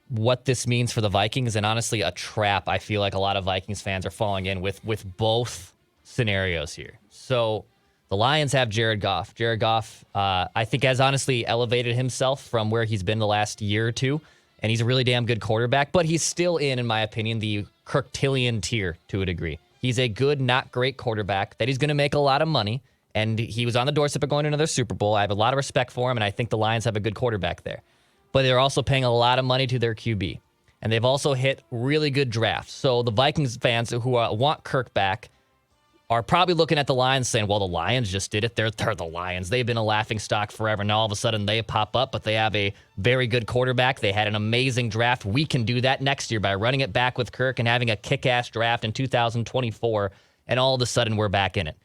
what this means for the Vikings, and honestly, a trap I feel like a lot of Vikings fans are falling in with both scenarios here. So the Lions have Jared Goff. Jared Goff, I think, has honestly elevated himself from where he's been the last year or two, and he's a really damn good quarterback, but he's still in my opinion, the Kirk-tillion tier to a degree. He's a good, not great quarterback that he's going to make a lot of money, and he was on the doorstep of going to another Super Bowl. I have a lot of respect for him, and I think the Lions have a good quarterback there. But they're also paying a lot of money to their QB. And they've also hit really good drafts. So the Vikings fans who want Kirk back are probably looking at the Lions saying, well, the Lions just did it. They're the Lions. They've been a laughingstock forever. Now all of a sudden they pop up, but they have a very good quarterback. They had an amazing draft. We can do that next year by running it back with Kirk and having a kick-ass draft in 2024. And all of a sudden we're back in it.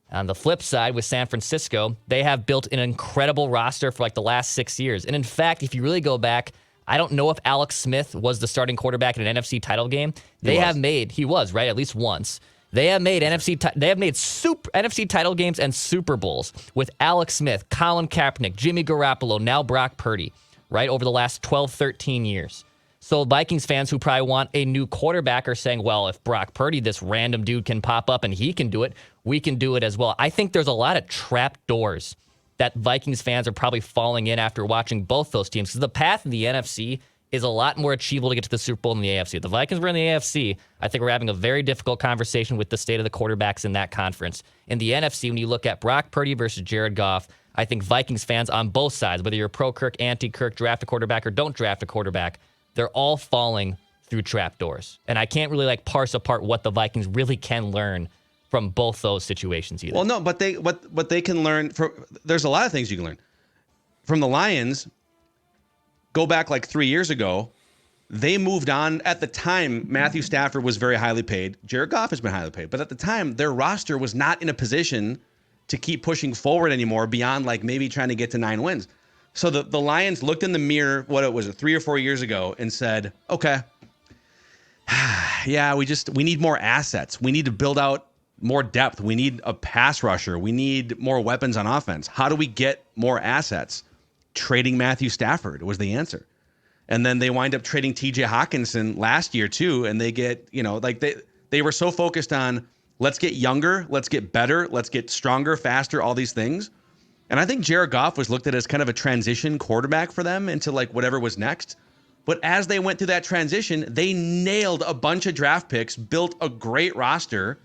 On the flip side, with San Francisco, they have built an incredible roster for like the last 6 years. And in fact, if you really go back, I don't know if Alex Smith was the starting quarterback in an NFC title game. He was, right? At least once. They have made NFC title games and Super Bowls with Alex Smith, Colin Kaepernick, Jimmy Garoppolo, now Brock Purdy, right? Over the last 12, 13 years. So Vikings fans who probably want a new quarterback are saying, well, if Brock Purdy, this random dude, can pop up and he can do it, we can do it as well. I think there's a lot of trap doors that Vikings fans are probably falling in after watching both those teams. Because the path in the NFC is a lot more achievable to get to the Super Bowl than the AFC. If the Vikings were in the AFC, I think we're having a very difficult conversation with the state of the quarterbacks in that conference. In the NFC, when you look at Brock Purdy versus Jared Goff, I think Vikings fans on both sides, whether you're pro-Kirk, anti-Kirk, draft a quarterback or don't draft a quarterback, they're all falling through trapdoors. And I can't really parse apart what the Vikings really can learn from both those situations either. Well, no, but what they can learn from, there's a lot of things you can learn. From the Lions, go back like 3 years ago, they moved on. At the time, Matthew Stafford was very highly paid. Jared Goff has been highly paid. But at the time, their roster was not in a position to keep pushing forward anymore beyond like maybe trying to get to 9 wins. So the Lions looked in the mirror, what it was, 3 or 4 years ago, and said, okay, yeah, we need more assets. We need to build out more depth. We need a pass rusher. We need more weapons on offense. How do we get more assets? Trading Matthew Stafford was the answer. And then they wind up trading TJ Hawkinson last year too. And they get, like they were so focused on let's get younger, let's get better, let's get stronger, faster, all these things. And I think Jared Goff was looked at as kind of a transition quarterback for them into like whatever was next. But as they went through that transition, they nailed a bunch of draft picks, built a great roster.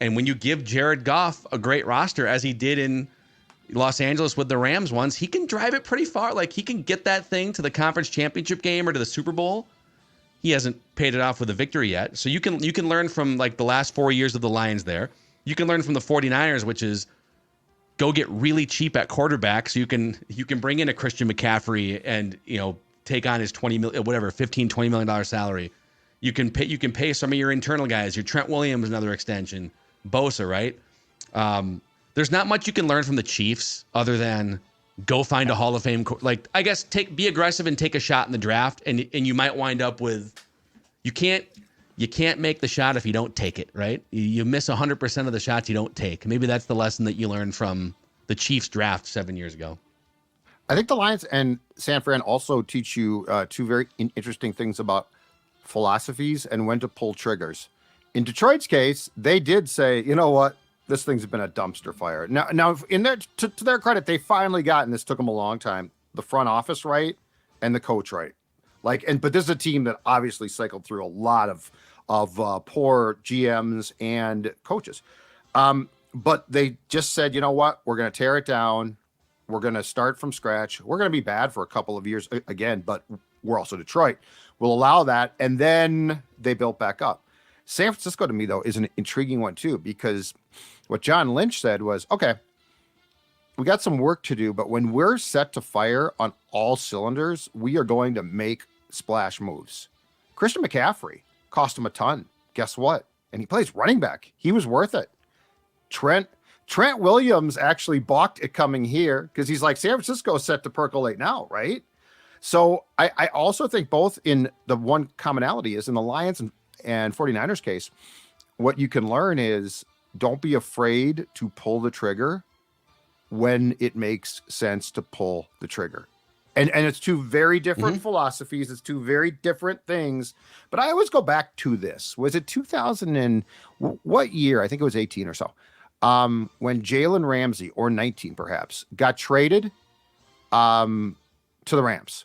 And when you give Jared Goff a great roster, as he did in Los Angeles with the Rams once, he can drive it pretty far. Like he can get that thing to the conference championship game or to the Super Bowl. He hasn't paid it off with a victory yet. So you can learn from like the last 4 years of the Lions there. You can learn from the 49ers, which is go get really cheap at quarterback so you can bring in a Christian McCaffrey and, take on his $15-20 million salary. You can pay some of your internal guys, your Trent Williams, another extension, Bosa, right? There's not much you can learn from the Chiefs other than go find a Hall of Fame. I guess be aggressive and take a shot in the draft, and you might wind up with you can't make the shot if you don't take it, right? You miss 100% of the shots you don't take. Maybe that's the lesson that you learned from the Chiefs draft 7 years ago. I think the Lions and San Fran also teach you two very interesting things about philosophies and when to pull triggers. In Detroit's case, they did say, you know what? This thing's been a dumpster fire. Now, to their credit, they finally got, and this took them a long time, the front office right and the coach right. But this is a team that obviously cycled through a lot of poor GMs and coaches. But they just said, you know what? We're going to tear it down. We're going to start from scratch. We're going to be bad for a couple of years again, but we're also Detroit. We'll allow that. And then they built back up. San Francisco, to me, though, is an intriguing one, too, because what John Lynch said was, okay, we got some work to do, but when we're set to fire on all cylinders, we are going to make splash moves. Christian McCaffrey cost him a ton. Guess what? And he plays running back. He was worth it. Trent Williams actually balked at coming here because he's like, San Francisco is set to percolate now, right? So I also think both in the one commonality is in the Lions and 49ers case, what you can learn is don't be afraid to pull the trigger when it makes sense to pull the trigger. And it's two very different philosophies. It's two very different things. But I always go back to this. Was it 2000 and what year? I think it was 18 or so. When Jalen Ramsey, or 19 perhaps, got traded to the Rams.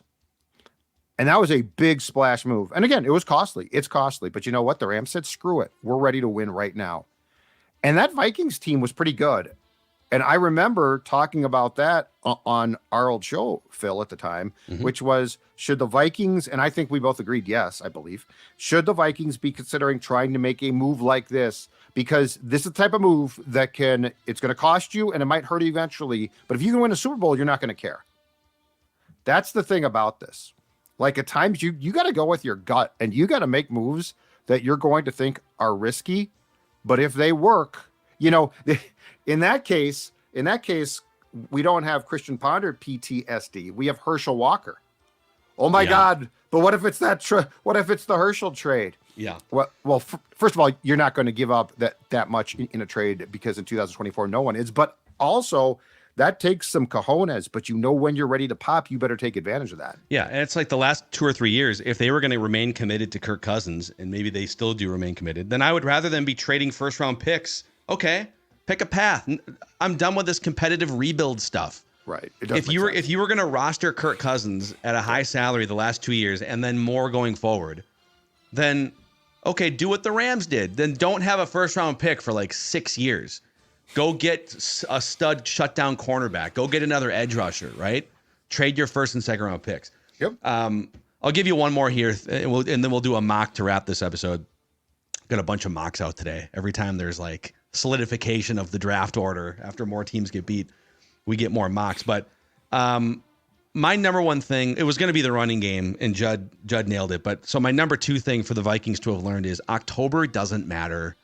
And that was a big splash move. And again, it was costly. It's costly. But you know what? The Rams said, screw it. We're ready to win right now. And that Vikings team was pretty good. And I remember talking about that on our old show, Phil, at the time, which was, should the Vikings, and I think we both agreed, yes, I believe, should the Vikings be considering trying to make a move like this? Because this is the type of move that it's going to cost you and it might hurt you eventually. But if you can win a Super Bowl, you're not going to care. That's the thing about this. Like at times you got to go with your gut and you got to make moves that you're going to think are risky. But if they work, in that case, we don't have Christian Ponder PTSD. We have Herschel Walker. Oh my God. But what if it's what if it's the Herschel trade? Yeah. Well, first of all, you're not going to give up that much in a trade because in 2024, no one is, but also that takes some cojones, but when you're ready to pop, you better take advantage of that. Yeah, and it's like the last 2 or 3 years, if they were going to remain committed to Kirk Cousins, and maybe they still do remain committed, then I would rather than be trading first-round picks. Okay, pick a path. I'm done with this competitive rebuild stuff. Right. If you were going to roster Kirk Cousins at a high salary the last 2 years and then more going forward, then okay, do what the Rams did. Then don't have a first-round pick for like 6 years. Go get a stud shutdown cornerback. Go get another edge rusher, right? Trade your first and second round picks. Yep. I'll give you one more here, and then we'll do a mock to wrap this episode. Got a bunch of mocks out today. Every time there's like solidification of the draft order after more teams get beat, we get more mocks. But my number one thing, it was going to be the running game, and Judd nailed it. But so my number two thing for the Vikings to have learned is October doesn't matter.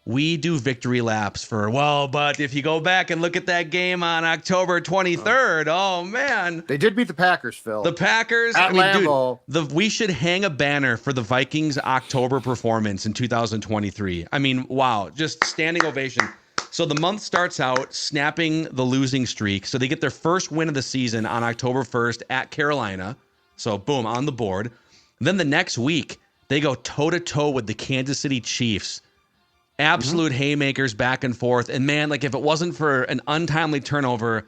We do victory laps but if you go back and look at that game on October 23rd, oh man. They did beat the Packers, Phil. The Packers, at Lambeau. We should hang a banner for the Vikings October performance in 2023. I mean, wow, just standing ovation. So the month starts out snapping the losing streak. So they get their first win of the season on October 1st at Carolina. So boom, on the board. Then the next week, they go toe-to-toe with the Kansas City Chiefs. Absolute haymakers back and forth. And man, like if it wasn't for an untimely turnover,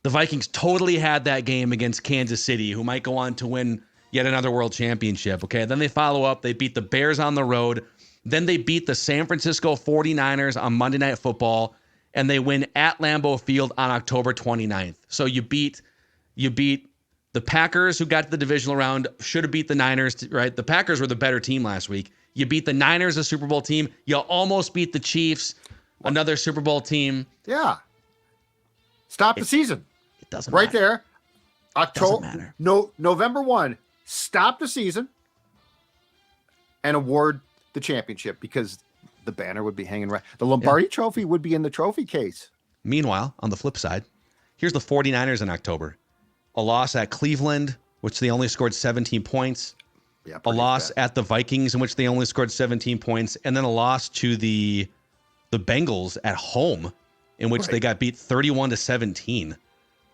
the Vikings totally had that game against Kansas City, who might go on to win yet another world championship. Okay. Then they follow up. They beat the Bears on the road. Then they beat the San Francisco 49ers on Monday Night Football, and they win at Lambeau Field on October 29th. So you beat the Packers, who got to the divisional round, should have beat the Niners, right? The Packers were the better team last week. You beat the Niners, a Super Bowl team. You almost beat the Chiefs, another Super Bowl team. Yeah. Stop the season. It doesn't right matter. there. October. Doesn't matter. No, November 1. Stop the season and award the championship, because the banner would be hanging right. The Lombardi Trophy would be in the trophy case. Meanwhile, on the flip side, here's the 49ers in October. A loss at Cleveland, which they only scored 17 points. Yeah, A loss at the Vikings, in which they only scored 17 points, and then a loss to the Bengals at home, in which they got beat 31-17.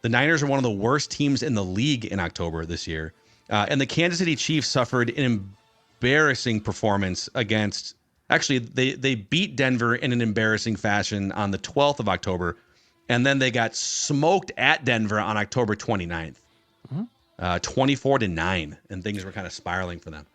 The Niners are one of the worst teams in the league in October this year. And the Kansas City Chiefs suffered an embarrassing performance against... Actually, they beat Denver in an embarrassing fashion on the 12th of October, and then they got smoked at Denver on October 29th. 24-9, and things were kind of spiraling for them.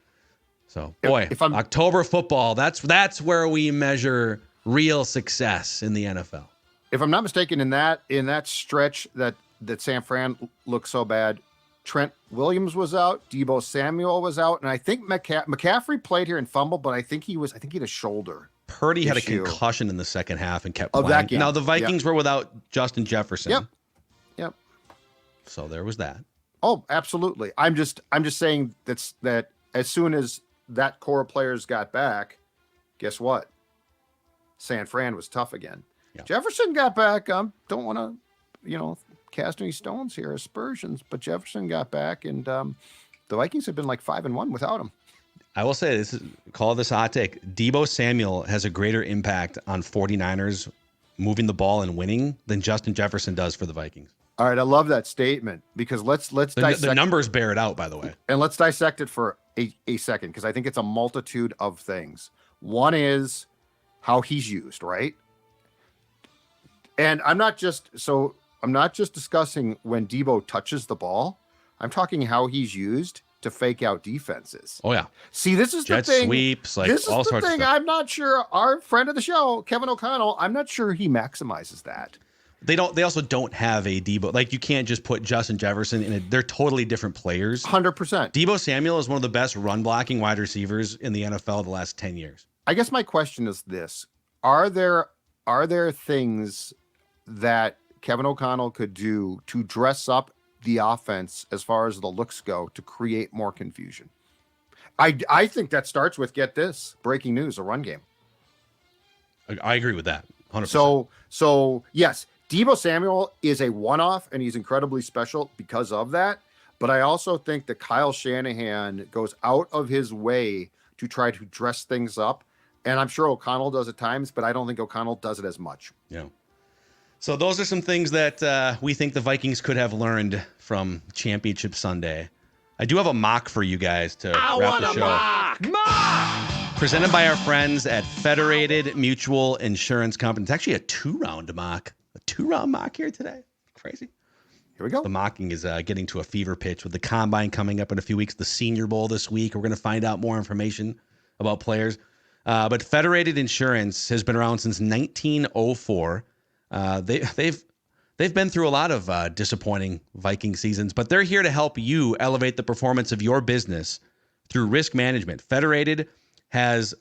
So, boy, if I'm, October football, that's where we measure real success in the NFL. If I'm not mistaken, in that stretch that San Fran looked so bad, Trent Williams was out, Deebo Samuel was out, and I think McCaffrey played here and fumbled, but I think he had a shoulder. Purdy had a concussion in the second half and kept of playing. That game. Now the Vikings were without Justin Jefferson. Yep. So there was that. Oh, absolutely. I'm just saying that as soon as that core of players got back, guess what? San Fran was tough again. Yeah. Jefferson got back. Don't want to, cast any stones here, aspersions, but Jefferson got back, and the Vikings have been like 5-1 without him. I will say call this a hot take. Deebo Samuel has a greater impact on 49ers moving the ball and winning than Justin Jefferson does for the Vikings. All right, I love that statement, because let's dissect the numbers bear it out, by the way. And let's dissect it for a second, because I think it's a multitude of things. One is how he's used, right? And I'm not just discussing when Deebo touches the ball. I'm talking how he's used to fake out defenses. Oh yeah. See, this is jet the thing. Sweeps, like this is all the sorts thing. of stuff. I'm not sure our friend of the show, Kevin O'Connell, I'm not sure he maximizes that. They also don't have a Deebo. Like, you can't just put Justin Jefferson in it. They're totally different players. 100%. Deebo Samuel is one of the best run blocking wide receivers in the NFL the last 10 years. I guess my question is this. Are there things that Kevin O'Connell could do to dress up the offense as far as the looks go to create more confusion? I think that starts with, get this, breaking news, a run game. I agree with that. 100%. So yes, Deebo Samuel is a one-off, and he's incredibly special because of that. But I also think that Kyle Shanahan goes out of his way to try to dress things up. And I'm sure O'Connell does at times, but I don't think O'Connell does it as much. Yeah. So those are some things that we think the Vikings could have learned from Championship Sunday. I do have a mock for you guys to wrap the show. Mock! Presented by our friends at Federated Mutual Insurance Company. It's actually a two-round mock. A two-round mock here today. Crazy. Here we go. The mocking is getting to a fever pitch with the Combine coming up in a few weeks, the Senior Bowl this week. We're going to find out more information about players. But Federated Insurance has been around since 1904. They've been through a lot of disappointing Viking seasons, but they're here to help you elevate the performance of your business through risk management. Federated has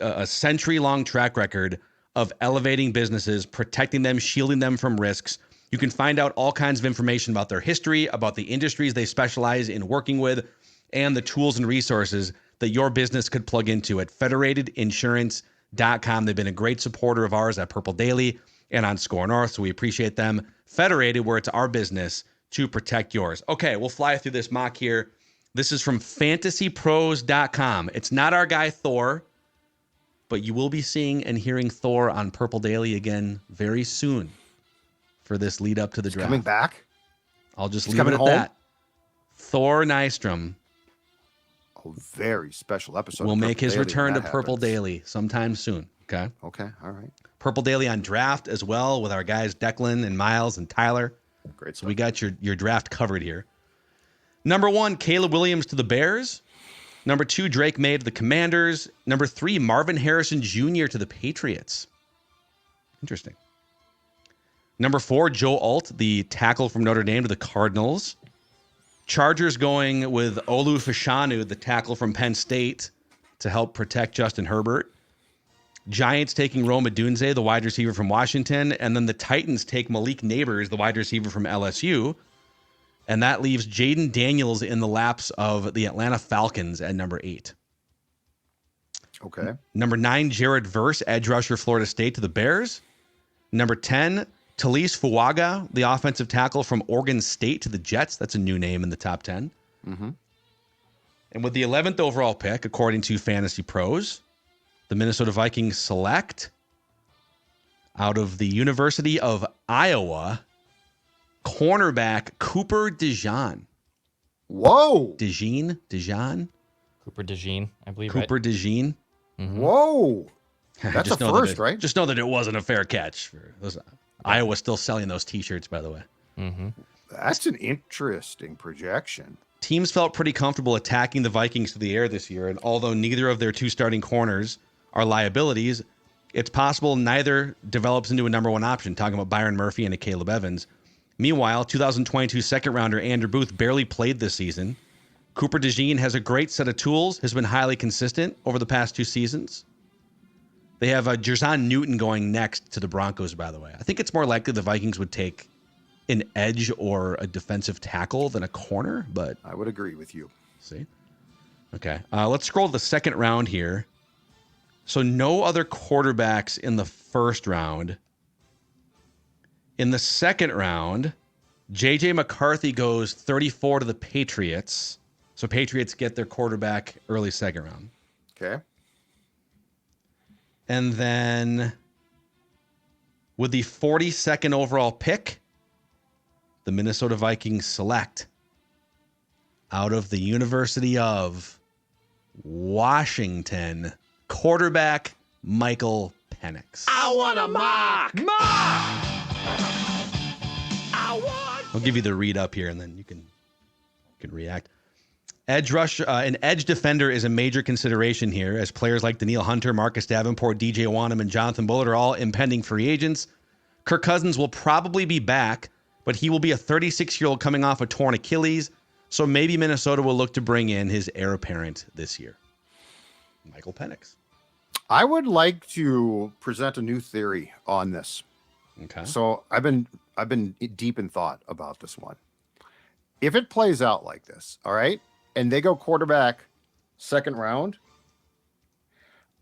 a century-long track record of elevating businesses, protecting them, shielding them from risks. You can find out all kinds of information about their history, about the industries they specialize in working with, and the tools and resources that your business could plug into at federatedinsurance.com. They've been a great supporter of ours at Purple Daily and on Score North, so we appreciate them. Federated, where it's our business to protect yours. Okay, we'll fly through this mock here. This is from fantasypros.com. It's not our guy Thor, but you will be seeing and hearing Thor on Purple Daily again very soon for this lead up to the draft. Coming back? I'll just He's leave it coming at home? that. Thor Nystrom A very special episode. will of make Purple his Daily return to when that Purple happens. Daily sometime soon. Okay. Okay, all right. Purple Daily on draft as well with our guys Declan and Miles and Tyler. Great So stuff. we got your draft covered here. Number 1, Caleb Williams to the Bears. Number 2, Drake May to the Commanders. Number 3, Marvin Harrison Jr. to the Patriots. Interesting. Number 4, Joe Alt, the tackle from Notre Dame, to the Cardinals. Chargers going with Olu Fashanu, the tackle from Penn State, to help protect Justin Herbert. Giants taking Rome Odunze, the wide receiver from Washington. And then the Titans take Malik Neighbors, the wide receiver from LSU. And that leaves Jaden Daniels in the laps of the Atlanta Falcons at number 8. Okay. Number 9, Jared Verse, edge rusher, Florida State, to the Bears. Number 10, Talise Fuaga, the offensive tackle from Oregon State, to the Jets. That's a new name in the top 10. Mm-hmm. And with the 11th overall pick, according to Fantasy Pros, the Minnesota Vikings select out of the University of Iowa, cornerback Cooper DeJean. Whoa. DeJean? Cooper DeJean, I believe. Cooper Right? DeJean. Whoa. That's Just a know that first, it- right? Just know that it wasn't a fair catch. Iowa's still selling those T-shirts, by the way. That's an interesting projection. Teams felt pretty comfortable attacking the Vikings through the air this year, and although neither of their 2 starting corners are liabilities, it's possible neither develops into a number 1 option, talking about Byron Murphy and a Caleb Evans. Meanwhile, 2022 second-rounder Andrew Booth barely played this season. Cooper DeJean has a great set of tools, has been highly consistent over the past 2 seasons. They have Jerson Newton going next to the Broncos, by the way. I think it's more likely the Vikings would take an edge or a defensive tackle than a corner, but I would agree with you. see. Okay. Let's scroll to the second round here. So no other quarterbacks in the first round. In the second round, J.J. McCarthy goes 34 to the Patriots. So Patriots get their quarterback early second round. Okay. And then with the 42nd overall pick, the Minnesota Vikings select out of the University of Washington quarterback Michael Penix. I want a mock. I'll give you the read up here, and then you can react. Edge rush, an edge defender is a major consideration here, as players like Daniil Hunter, Marcus Davenport, DJ Wanham, and Jonathan Bullard are all impending free agents. Kirk Cousins will probably be back, but he will be a 36-year-old coming off a torn Achilles, so maybe Minnesota will look to bring in his heir apparent this year, Michael Penix. I would like to present a new theory on this. Okay. So I've been deep in thought about this one. If it plays out like this, all right, and they go quarterback second round,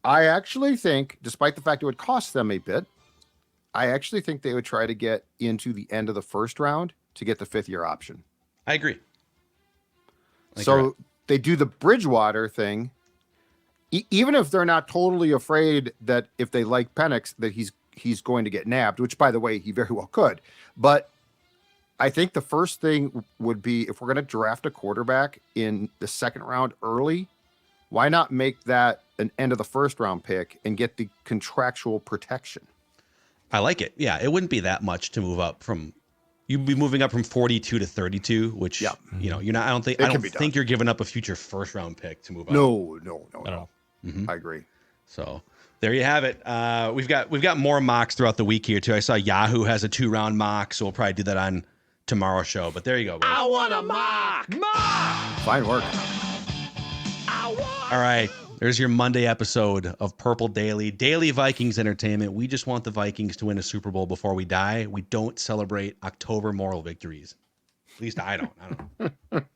I actually think, despite the fact it would cost them a bit, I actually think they would try to get into the end of the first round to get the 5th-year option. I agree. I think you're So right. they do the Bridgewater thing, even if they're not totally afraid that if they like Penix that he's going to get nabbed, which, by the way, he very well could. But I think the first thing would be, if we're going to draft a quarterback in the second round early, why not make that an end of the first round pick and get the contractual protection? I like it. Yeah, it wouldn't be that much to move up from. You'd be moving up from 42 to 32, which Yeah. you're not. I don't think. It I can don't be done. think you're giving up a future first round pick to move up. No. Mm-hmm. I agree. So there you have it. We've got more mocks throughout the week here too. I saw Yahoo has a 2-round mock, so we'll probably do that on tomorrow's show. But there you go, boys. I want a mock. Fine work. All right, There's your Monday episode of Purple Daily, Daily Vikings Entertainment. We just want the Vikings to win a Super Bowl before we die. We don't celebrate October moral victories. At least I don't.